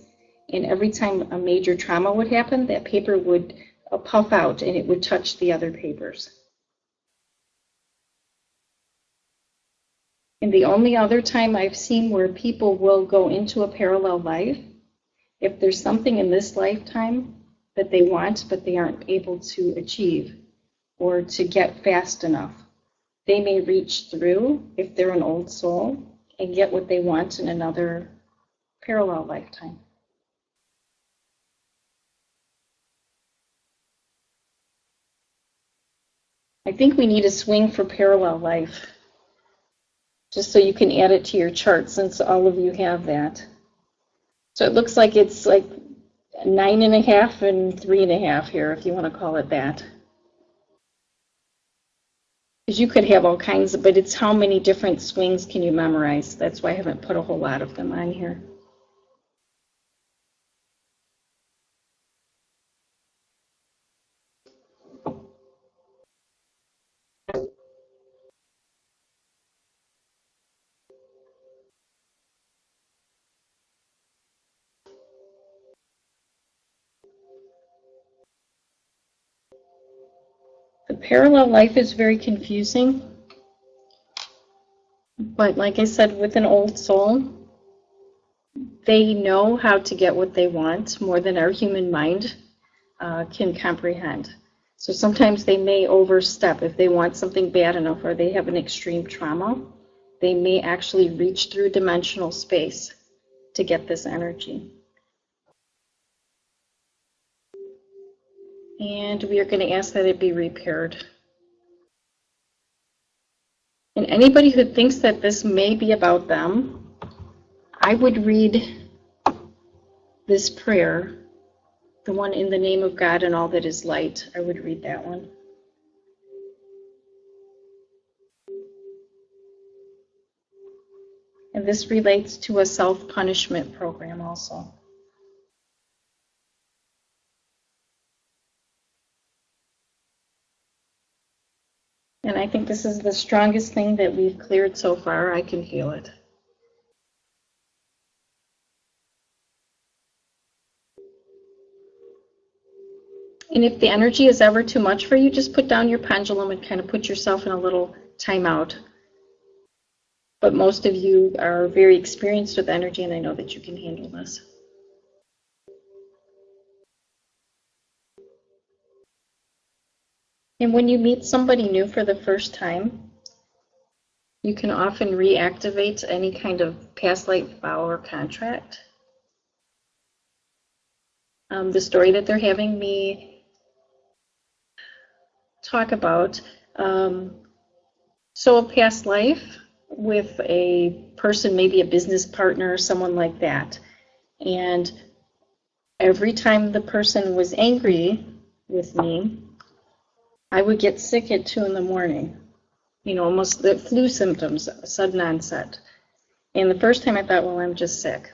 And every time a major trauma would happen, that paper would puff out and it would touch the other papers. And the only other time I've seen where people will go into a parallel life, if there's something in this lifetime that they want but they aren't able to achieve or to get fast enough, they may reach through, if they're an old soul, and get what they want in another parallel lifetime. I think we need a swing for parallel life, just so you can add it to your chart, since all of you have that. So it looks like it's like 9.5 and 3.5 here, if you want to call it that. Because you could have all kinds of, but it's how many different swings can you memorize. That's why I haven't put a whole lot of them on here. The parallel life is very confusing, but like I said, with an old soul, they know how to get what they want more than our human mind can comprehend. So sometimes they may overstep. If they want something bad enough or they have an extreme trauma, they may actually reach through dimensional space to get this energy. And we are going to ask that it be repaired. And anybody who thinks that this may be about them, I would read this prayer, the one in the name of God and all that is light. I would read that one. And this relates to a self-punishment program also. And I think this is the strongest thing that we've cleared so far. I can feel it. And if the energy is ever too much for you, just put down your pendulum and kind of put yourself in a little timeout. But most of you are very experienced with energy, and I know that you can handle this. And when you meet somebody new for the first time, you can often reactivate any kind of past life vow or contract. The story that they're having me talk about, so a past life with a person, maybe a business partner or someone like that. And every time the person was angry with me, I would get sick at 2 in the morning. You know, almost the flu symptoms, sudden onset. And the first time I thought, well, I'm just sick.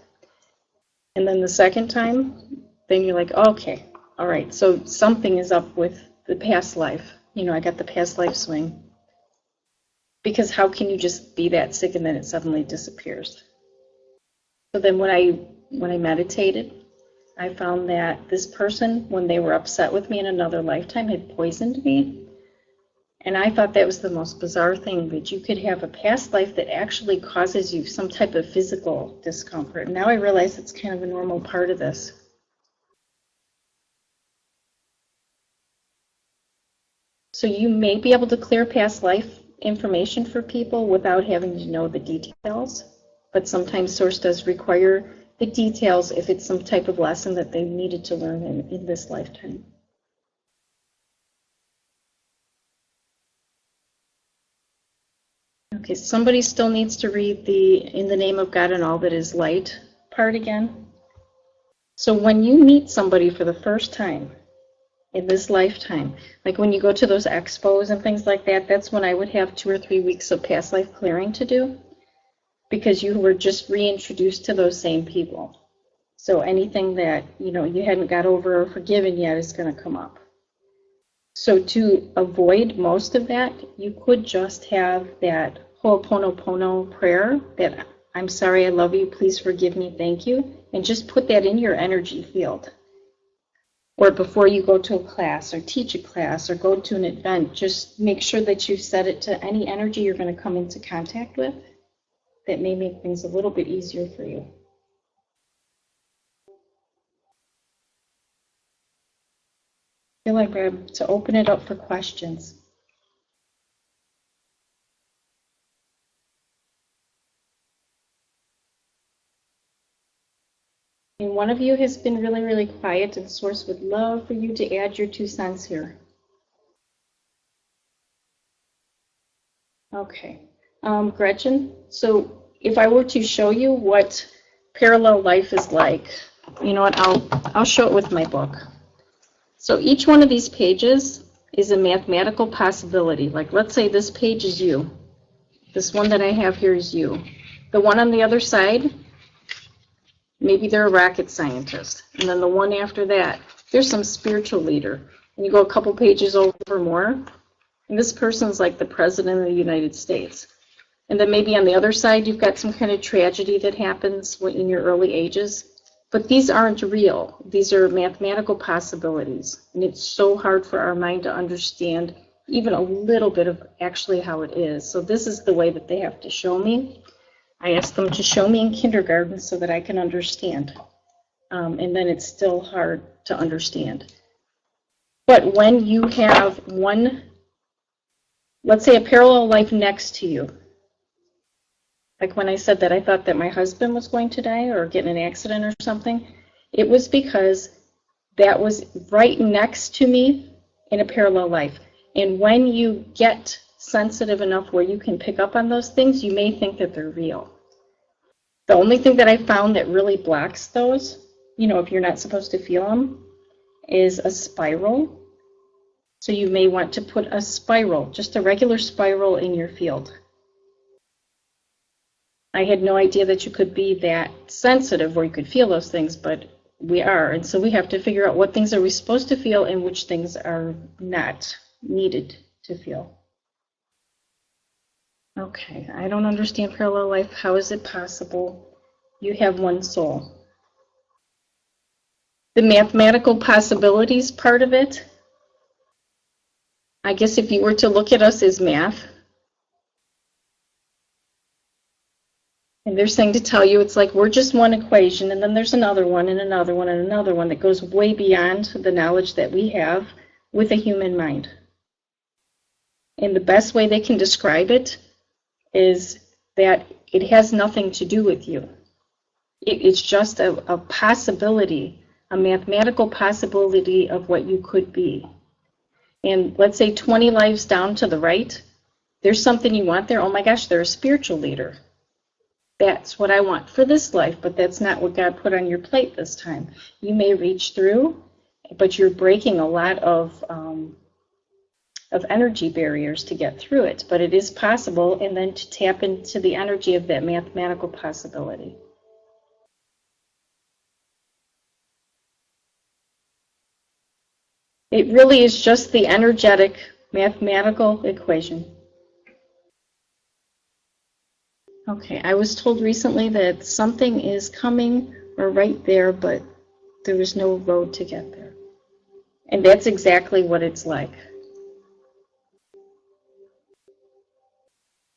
And then the second time, then you're like, okay, all right, so something is up with the past life. You know, I got the past life swing. Because how can you just be that sick and then it suddenly disappears? So then when I meditated, I found that this person, when they were upset with me in another lifetime, had poisoned me. And I thought that was the most bizarre thing, that you could have a past life that actually causes you some type of physical discomfort. And now I realize it's kind of a normal part of this. So you may be able to clear past life information for people without having to know the details. But sometimes Source does require the details if it's some type of lesson that they needed to learn in this lifetime. Okay, somebody still needs to read the in the name of God and all that is light part again. So when you meet somebody for the first time, in this lifetime. Like when you go to those expos and things like that, that's when I would have 2 or 3 weeks of past life clearing to do, because you were just reintroduced to those same people. So anything that, you know, you hadn't got over or forgiven yet is going to come up. So to avoid most of that, you could just have that Ho'oponopono prayer, that I'm sorry, I love you, please forgive me, thank you, and just put that in your energy field. Or before you go to a class or teach a class or go to an event, just make sure that you set it to any energy you're going to come into contact with. That may make things a little bit easier for you. I feel like we're to open it up for questions. And one of you has been really, really quiet, and Source would love for you to add your 2 cents here. Okay. Gretchen, so if I were to show you what parallel life is like, you know what, I'll show it with my book. So each one of these pages is a mathematical possibility. Like, let's say this page is you. This one that I have here is you. The one on the other side, maybe they're a rocket scientist. And then the one after that, there's some spiritual leader. And you go a couple pages over more, and this person's like the President of the United States. And then maybe on the other side, you've got some kind of tragedy that happens in your early ages. But these aren't real. These are mathematical possibilities. And it's so hard for our mind to understand even a little bit of actually how it is. So this is the way that they have to show me. I asked them to show me in kindergarten so that I can understand. And then it's still hard to understand. But when you have one, let's say a parallel life next to you, like when I said that I thought that my husband was going to die or get in an accident or something, it was because that was right next to me in a parallel life. And when you get sensitive enough where you can pick up on those things, you may think that they're real. The only thing that I found that really blocks those, you know, if you're not supposed to feel them, is a spiral. So you may want to put a spiral, just a regular spiral, in your field. I had no idea that you could be that sensitive where you could feel those things, but we are. And so we have to figure out what things are we supposed to feel and which things are not needed to feel. Okay, I don't understand parallel life. How is it possible? You have one soul. The mathematical possibilities part of it, I guess if you were to look at us as math, and they're saying to tell you it's like we're just one equation, and then there's another one and another one and another one that goes way beyond the knowledge that we have with a human mind. And the best way they can describe it is that it has nothing to do with you. It's just a possibility, a mathematical possibility of what you could be. And let's say 20 lives down to the right, there's something you want there. Oh my gosh, they're a spiritual leader. That's what I want for this life, but that's not what God put on your plate this time. You may reach through, but you're breaking a lot of energy barriers to get through it. But it is possible, and then to tap into the energy of that mathematical possibility. It really is just the energetic mathematical equation. Okay, I was told recently that something is coming or right there, but there is no road to get there. And that's exactly what it's like.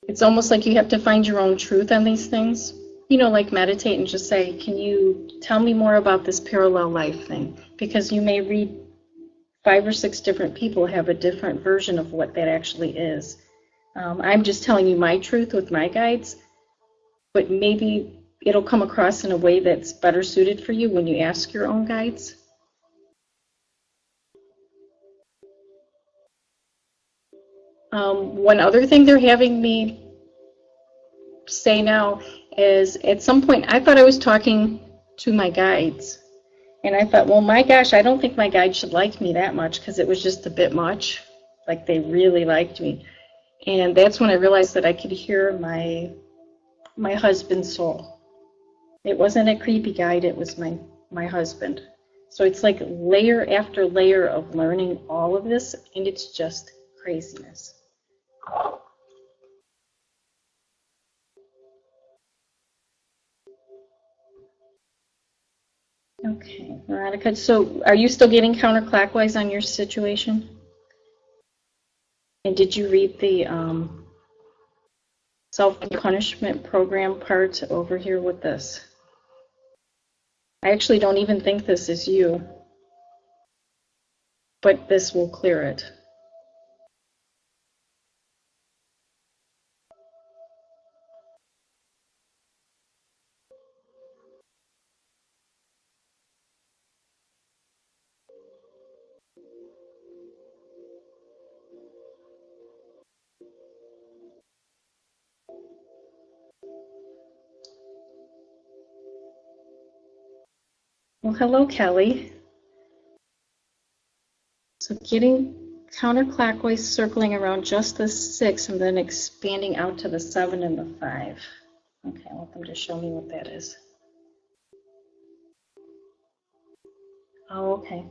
It's almost like you have to find your own truth on these things. You know, like meditate and just say, can you tell me more about this parallel life thing? Because you may read 5 or 6 different people have a different version of what that actually is. I'm just telling you my truth with my guides, but maybe it'll come across in a way that's better suited for you when you ask your own guides. One other thing they're having me say now is, at some point I thought I was talking to my guides, And I thought, well, my gosh, I don't think my guide should like me that much because it was just a bit much. Like they really liked me. And that's when I realized that I could hear my husband's soul. It wasn't a creepy guide, it was my husband. So it's like layer after layer of learning all of this, and it's just craziness. Okay, Veronica, so are you still getting counterclockwise on your situation? And did you read the self-punishment program part over here with this? I actually don't even think this is you, but this will clear it. Well, hello, Kelly. So getting counterclockwise, circling around just the 6 and then expanding out to the 7 and the 5. Okay, I want them to show me what that is. Oh, okay.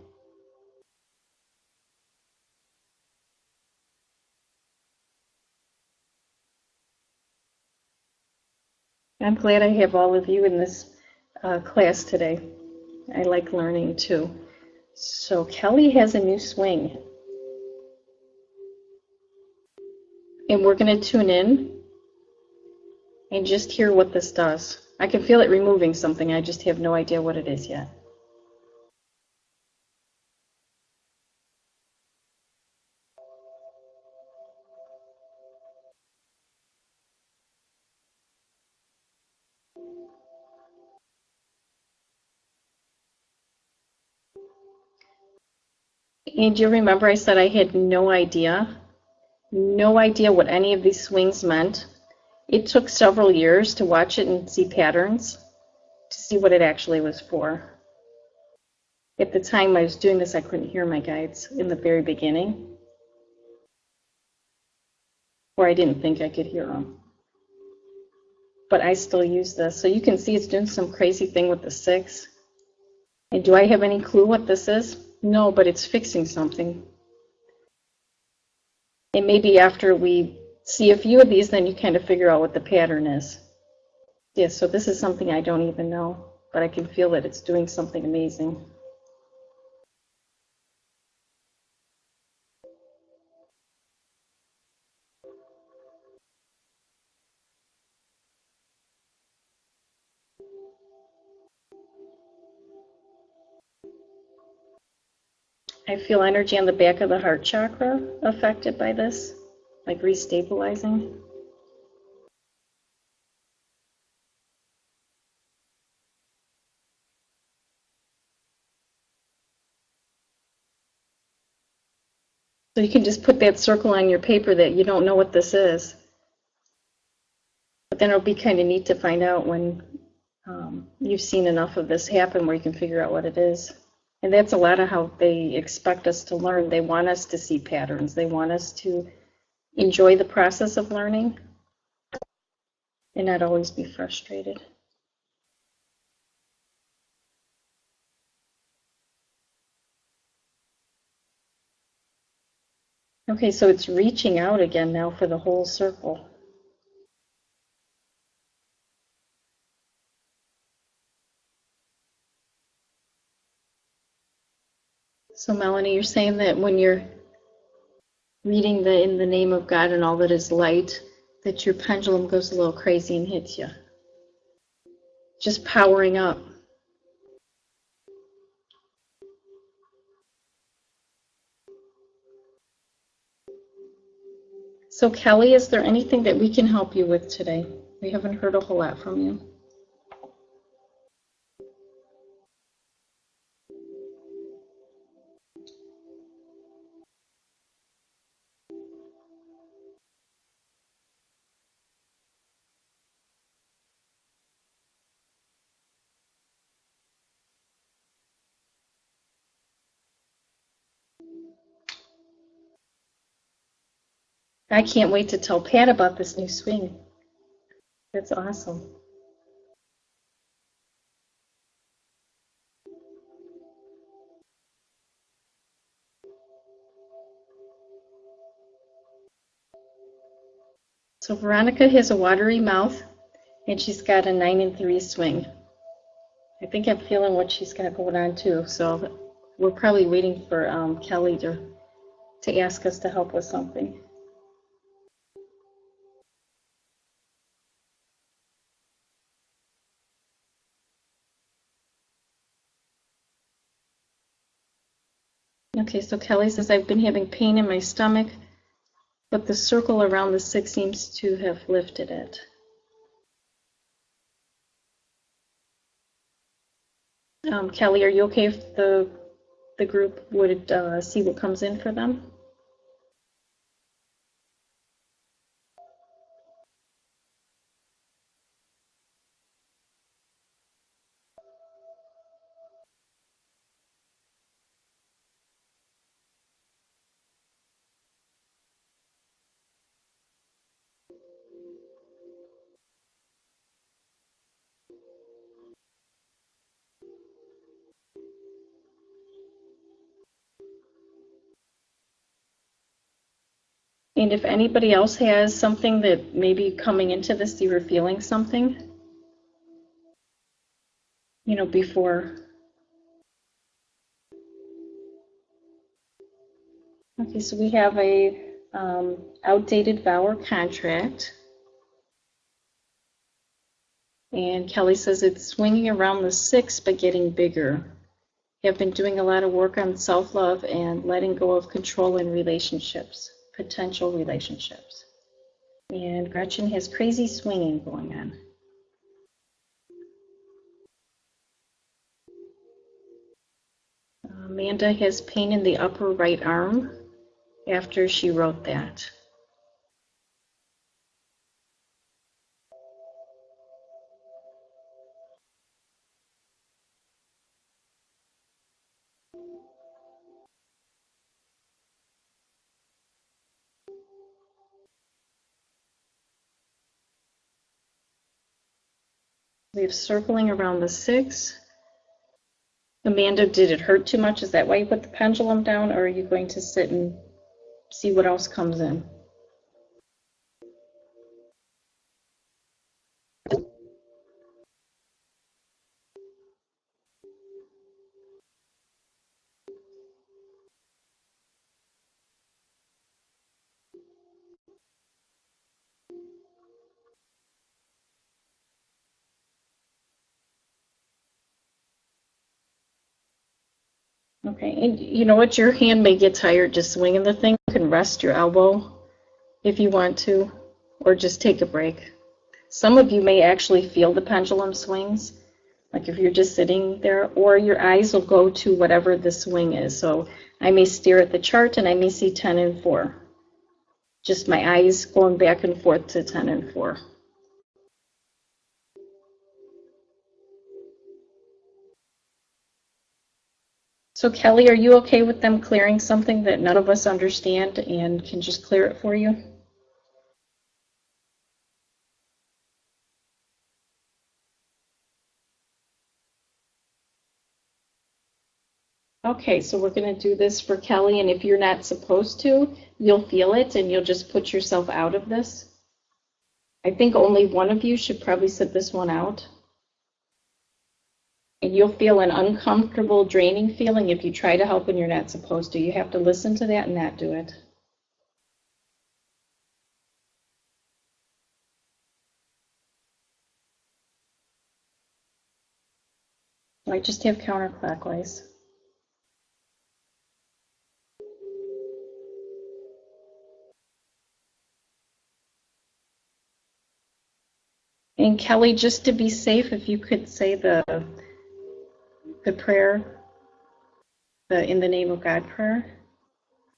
I'm glad I have all of you in this class today. I like learning too. So Kelly has a new swing, and we're going to tune in and just hear what this does. I can feel it removing something. I just have no idea what it is yet. And do you remember I said I had no idea what any of these swings meant? It took several years to watch it and see patterns, to see what it actually was for. At the time I was doing this, I couldn't hear my guides in the very beginning, or I didn't think I could hear them. But I still use this. So you can see it's doing some crazy thing with the 6. And do I have any clue what this is? No, but it's fixing something. And maybe after we see a few of these, then you kind of figure out what the pattern is. Yeah, so this is something I don't even know, but I can feel that it's doing something amazing. I feel energy on the back of the heart chakra affected by this, like restabilizing. So you can just put that circle on your paper that you don't know what this is. But then it'll be kind of neat to find out when you've seen enough of this happen where you can figure out what it is. And that's a lot of how they expect us to learn. They want us to see patterns. They want us to enjoy the process of learning and not always be frustrated. Okay, so it's reaching out again now for the whole circle. So Melanie, you're saying that when you're reading in the name of God and all that is light, that your pendulum goes a little crazy and hits you. Just powering up. So Kelly, is there anything that we can help you with today? We haven't heard a whole lot from you. I can't wait to tell Pat about this new swing. That's awesome. So Veronica has a watery mouth, and she's got a 9-3 swing. I think I'm feeling what she's got going on too. So we're probably waiting for Kelly to ask us to help with something. Okay, so Kelly says, I've been having pain in my stomach, but the circle around the 6 seems to have lifted it. Kelly, are you okay if the group would see what comes in for them? And if anybody else has something that maybe coming into this, you were feeling something, you know, before. Okay, so we have a outdated vow or contract. And Kelly says it's swinging around the 6, but getting bigger. You have been doing a lot of work on self-love and letting go of control in relationships, potential relationships. And Gretchen has crazy swinging going on. Amanda has pain in the upper right arm after she wrote that. We have circling around the 6. Amanda, did it hurt too much? Is that why you put the pendulum down, or are you going to sit and see what else comes in? Okay, and you know what? Your hand may get tired just swinging the thing. You can rest your elbow if you want to, or just take a break. Some of you may actually feel the pendulum swings, like if you're just sitting there, or your eyes will go to whatever the swing is. So I may stare at the chart and I may see 10 and 4. Just my eyes going back and forth to 10 and 4. So Kelly, are you okay with them clearing something that none of us understand and can just clear it for you? Okay, so we're going to do this for Kelly, and if you're not supposed to, you'll feel it and you'll just put yourself out of this. I think only one of you should probably sit this one out. And you'll feel an uncomfortable, draining feeling if you try to help and you're not supposed to. You have to listen to that and not do it. I just have counterclockwise. And Kelly, just to be safe, if you could say the prayer, the in the name of God prayer,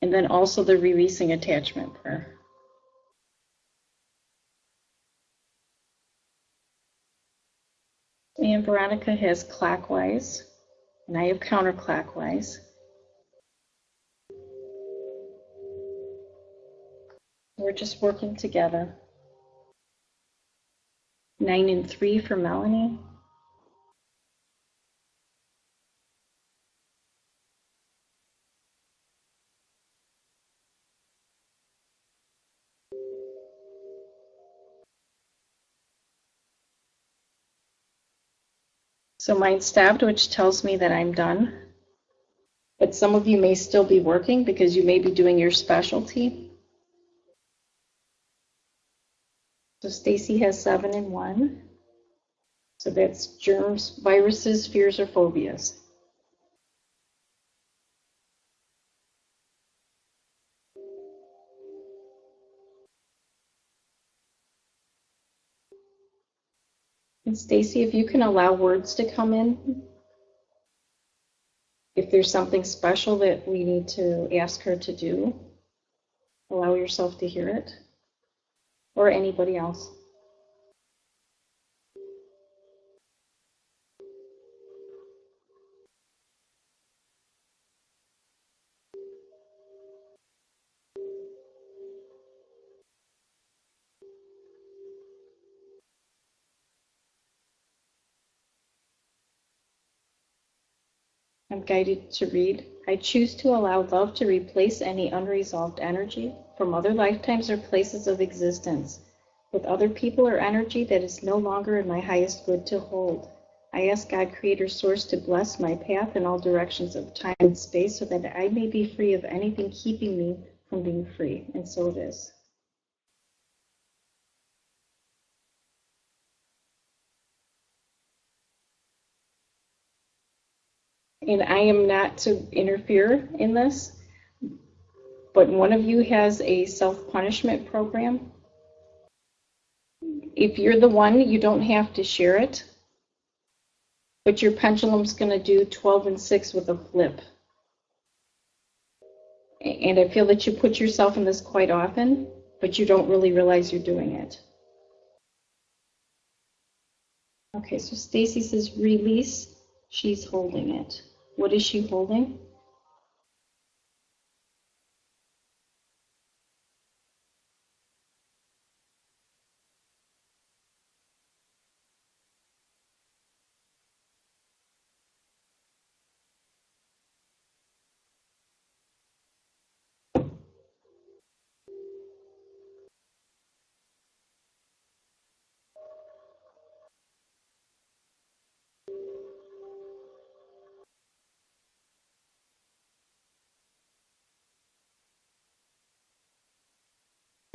and then also the releasing attachment prayer. And Veronica has clockwise, and I have counterclockwise. We're just working together. 9 and 3 for Melanie. So mine stopped, which tells me that I'm done. But some of you may still be working because you may be doing your specialty. So Stacy has 7 and 1. So that's germs, viruses, fears, or phobias. And Stacy, if you can allow words to come in, if there's something special that we need to ask her to do, allow yourself to hear it, or anybody else. I'm guided to read. I choose to allow love to replace any unresolved energy from other lifetimes or places of existence with other people or energy that is no longer in my highest good to hold. I ask God, Creator Source, to bless my path in all directions of time and space so that I may be free of anything keeping me from being free. And so it is. And I am not to interfere in this, but one of you has a self-punishment program. If you're the one, you don't have to share it, but your pendulum's going to do 12 and 6 with a flip. And I feel that you put yourself in this quite often, but you don't really realize you're doing it. Okay, so Stacy says release. She's holding it. What is she holding?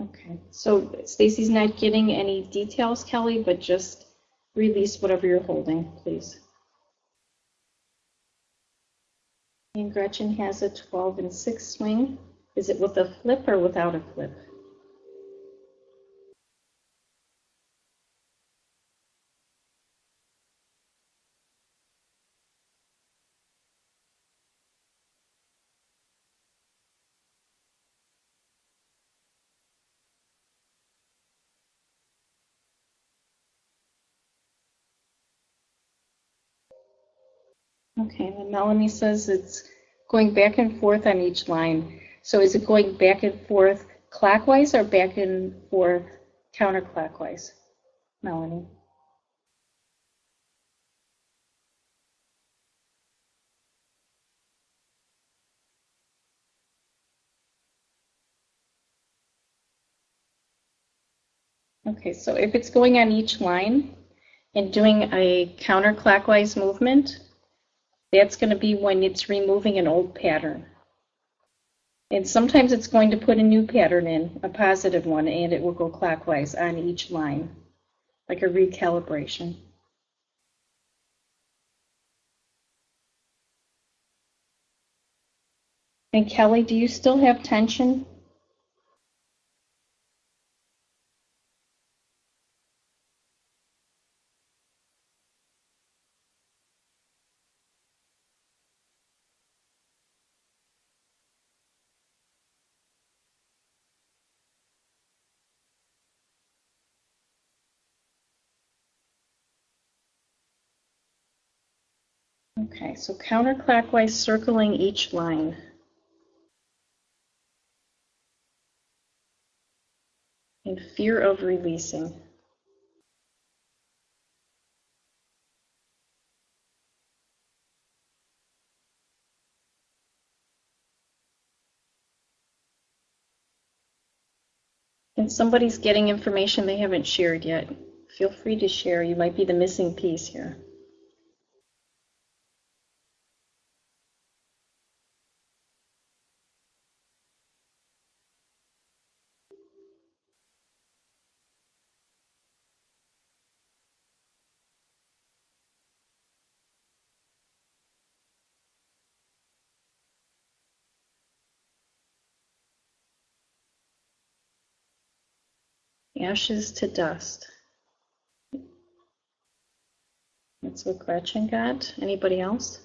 Okay, so Stacy's not getting any details, Kelly, but just release whatever you're holding, please. And Gretchen has a 12 and 6 swing. Is it with a flip or without a flip? Okay, and Melanie says it's going back and forth on each line. So is it going back and forth clockwise or back and forth counterclockwise, Melanie? Okay, so if it's going on each line and doing a counterclockwise movement, that's going to be when it's removing an old pattern. And sometimes it's going to put a new pattern in, a positive one, and it will go clockwise on each line, like a recalibration. And Kelly, do you still have tension? Okay, so counterclockwise circling each line. and fear of releasing. And somebody's getting information they haven't shared yet. Feel free to share. You might be the missing piece here. Ashes to dust. That's what Gretchen got. Anybody else?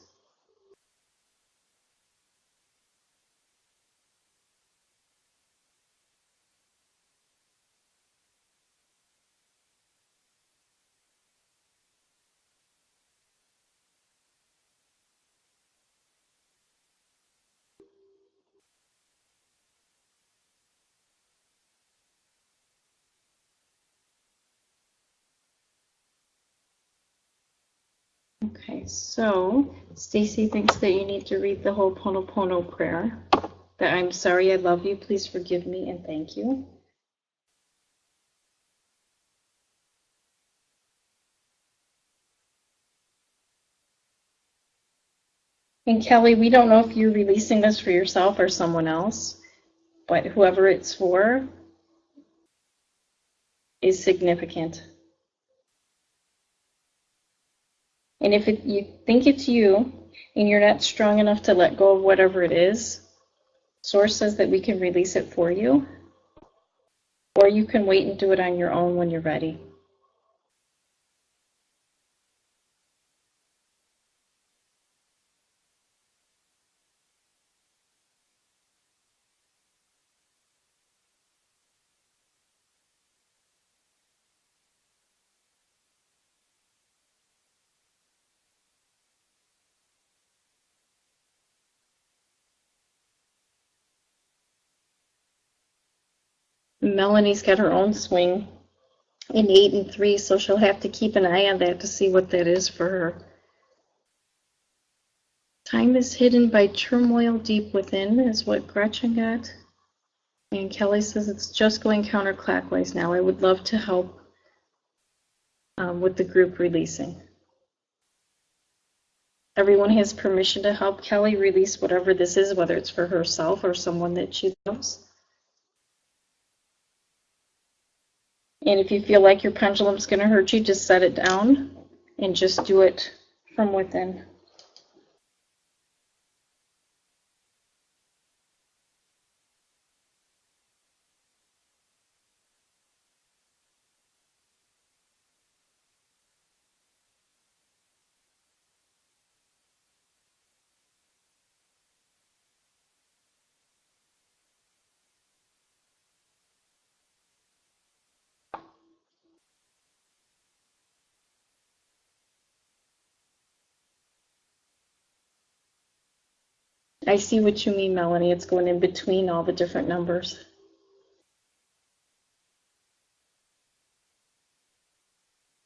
Okay, so Stacy thinks that you need to read the Ho'oponopono prayer. That I'm sorry, I love you, please forgive me, and thank you. And Kelly, we don't know if you're releasing this for yourself or someone else, but whoever it's for is significant. And if you think it's you and you're not strong enough to let go of whatever it is, Source says that we can release it for you, or you can wait and do it on your own when you're ready. Melanie's got her own swing in 8 and 3, so she'll have to keep an eye on that to see what that is for her. Time is hidden by turmoil deep within, is what Gretchen got. And Kelly says it's just going counterclockwise now. I would love to help with the group releasing. Everyone has permission to help Kelly release whatever this is, whether it's for herself or someone that she loves. And if you feel like your pendulum's going to hurt you, just set it down and just do it from within. I see what you mean, Melanie. It's going in between all the different numbers.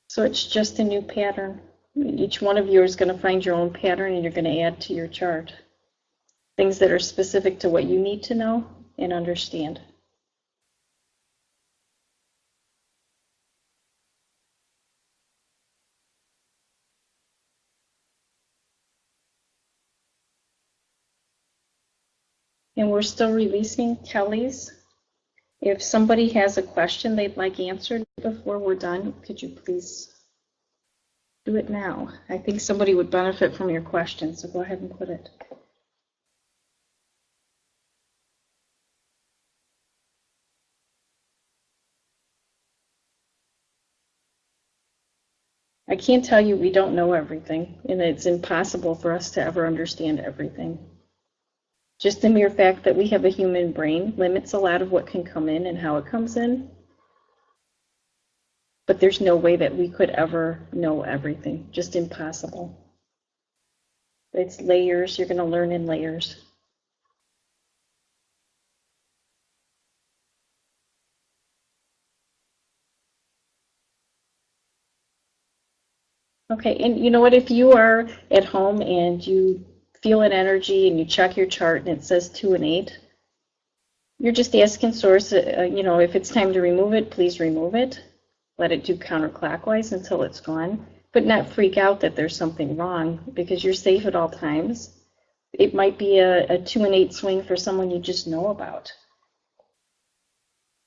So it's just a new pattern. Each one of you is going to find your own pattern and you're going to add to your chart. Things that are specific to what you need to know and understand. And we're still releasing Kelly's. If somebody has a question they'd like answered before we're done, could you please do it now? I think somebody would benefit from your question, so go ahead and put it. I can't tell you we don't know everything, and it's impossible for us to ever understand everything. Just the mere fact that we have a human brain limits a lot of what can come in and how it comes in. But there's no way that we could ever know everything. Just impossible. It's layers. You're going to learn in layers. Okay, and you know what? If you are at home and you feel an energy and you check your chart and it says 2 and 8, you're just asking Source, if it's time to remove it, please remove it. Let it do counterclockwise until it's gone, but not freak out that there's something wrong because you're safe at all times. It might be a 2 and 8 swing for someone you just know about.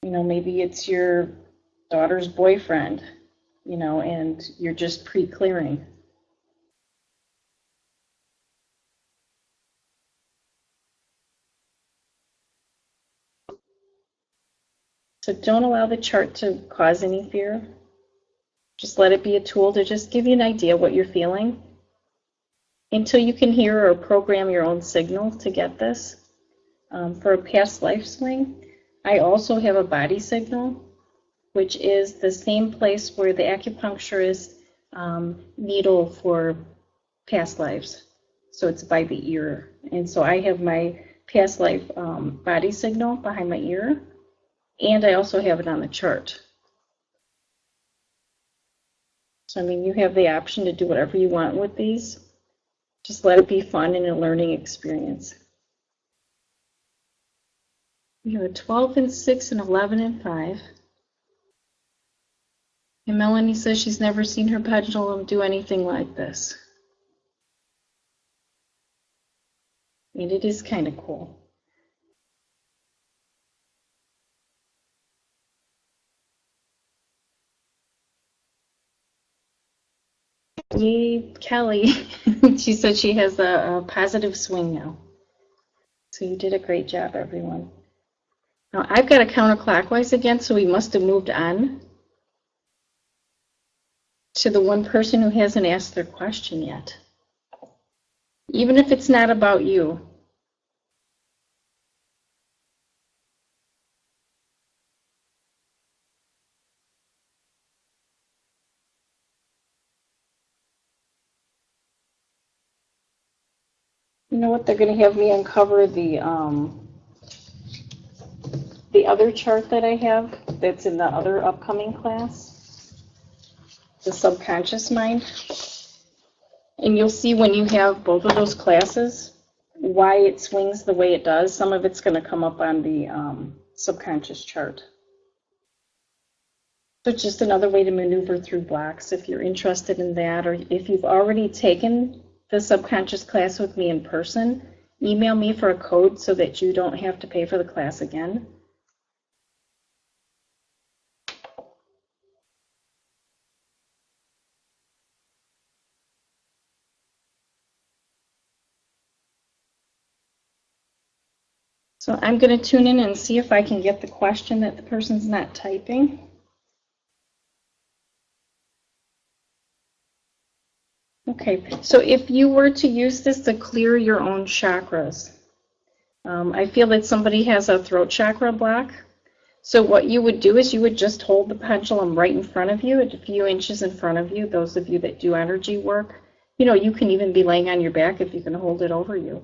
Maybe it's your daughter's boyfriend, and you're just pre-clearing. So don't allow the chart to cause any fear. Just let it be a tool to just give you an idea what you're feeling until you can hear or program your own signal to get this. For a past life swing, I also have a body signal, which is the same place where the acupuncturist needle for past lives. So it's by the ear. And so I have my past life body signal behind my ear, and I also have it on the chart. So, you have the option to do whatever you want with these. Just let it be fun and a learning experience. We have a 12 and 6 and 11 and 5. And Melanie says she's never seen her pendulum do anything like this. And it is kind of cool. Yay, Kelly. She said she has a positive swing now. So you did a great job, everyone. Now I've got a counterclockwise again, so we must have moved on to the one person who hasn't asked their question yet. Even if it's not about you. You know what? They're going to have me uncover the other chart that I have that's in the other upcoming class, the subconscious mind. And you'll see when you have both of those classes why it swings the way it does. Some of it's going to come up on the subconscious chart. So it's just another way to maneuver through blocks if you're interested in that, or if you've already taken the subconscious class with me in person, email me for a code so that you don't have to pay for the class again. So I'm going to tune in and see if I can get the question that the person's not typing. Okay, so if you were to use this to clear your own chakras, I feel that somebody has a throat chakra block. So what you would do is you would just hold the pendulum right in front of you, a few inches in front of you. Those of you that do energy work, you can even be laying on your back if you can hold it over you.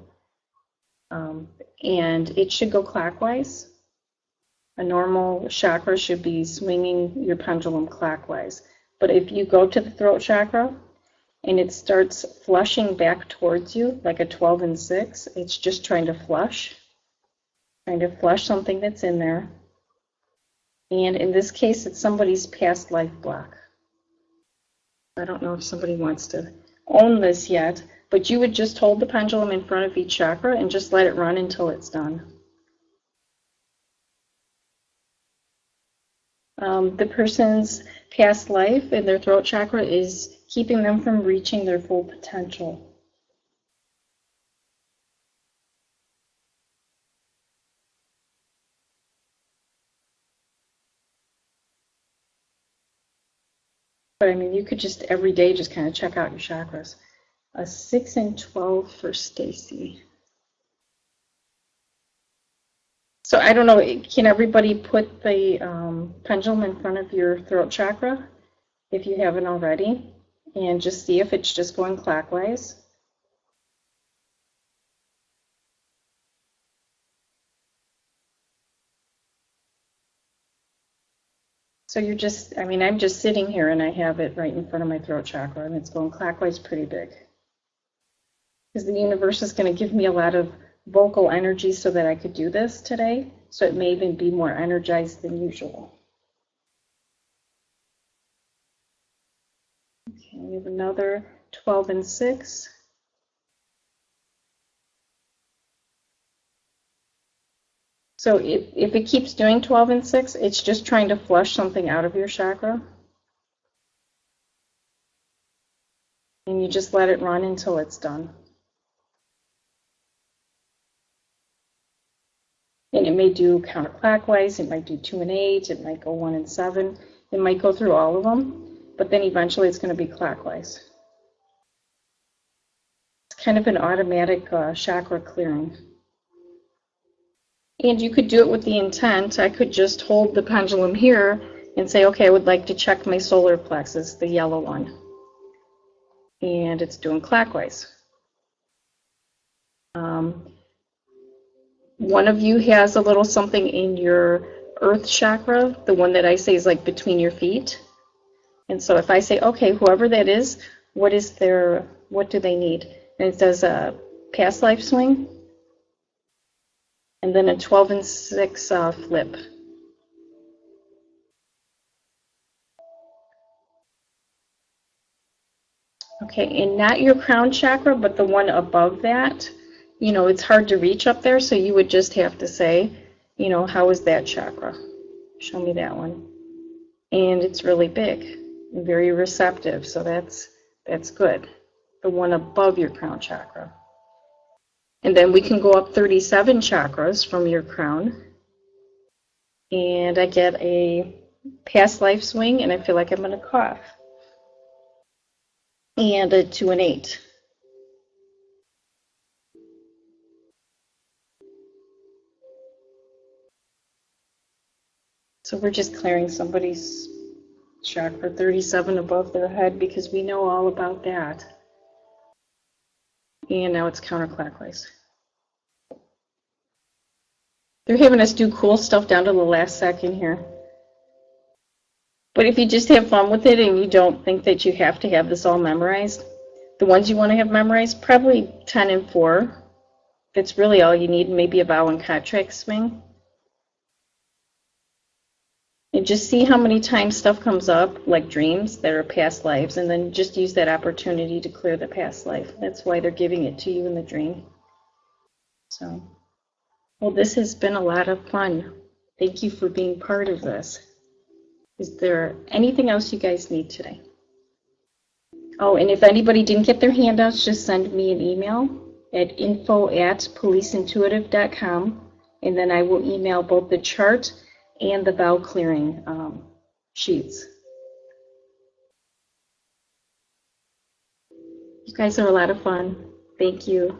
And it should go clockwise. A normal chakra should be swinging your pendulum clockwise. But if you go to the throat chakra and it starts flushing back towards you like a 12 and 6, it's just trying to flush something that's in there. And in this case, it's somebody's past life block. I don't know if somebody wants to own this yet, but you would just hold the pendulum in front of each chakra and just let it run until it's done. The person's past life and their throat chakra is keeping them from reaching their full potential. But you could just every day just kind of check out your chakras. A 6 and 12 for Stacy. So I don't know, can everybody put the pendulum in front of your throat chakra if you haven't already, and just see if it's just going clockwise? So you're just, I mean, I'm just sitting here and I have it right in front of my throat chakra and it's going clockwise pretty big. Because the universe is going to give me a lot of vocal energy so that I could do this today. So it may even be more energized than usual. Okay, we have another 12 and 6. So if it keeps doing 12 and 6, it's just trying to flush something out of your chakra. And you just let it run until it's done. And it may do counterclockwise, it might do 2 and 8, it might go 1 and 7, it might go through all of them, but then eventually it's going to be clockwise. It's kind of an automatic chakra clearing. And you could do it with the intent. I could just hold the pendulum here and say, okay, I would like to check my solar plexus, the yellow one. And it's doing clockwise. One of you has a little something in your earth chakra, the one that I say is like between your feet. And so if I say, okay, whoever that is, what do they need? And it says a past life swing, and then a 12 and 6 flip. Okay, and not your crown chakra, but the one above that. You know, it's hard to reach up there, so you would just have to say, you know, how is that chakra? Show me that one. And it's really big and very receptive, so that's good. The one above your crown chakra. And then we can go up 37 chakras from your crown. And I get a past life swing, and I feel like I'm going to cough. And a 2 and 8. So we're just clearing somebody's chakra 37 above their head because we know all about that. And now it's counterclockwise. They're having us do cool stuff down to the last second here. But if you just have fun with it and you don't think that you have to have this all memorized, the ones you want to have memorized, probably 10 and 4. That's really all you need, maybe a vow and contract swing. And just see how many times stuff comes up, like dreams that are past lives, and then just use that opportunity to clear the past life. That's why they're giving it to you in the dream. So, well, this has been a lot of fun. Thank you for being part of this. Is there anything else you guys need today? Oh, and if anybody didn't get their handouts, just send me an email at info@policeintuitive.com, and then I will email both the chart and the vow clearing sheets. You guys are a lot of fun. Thank you.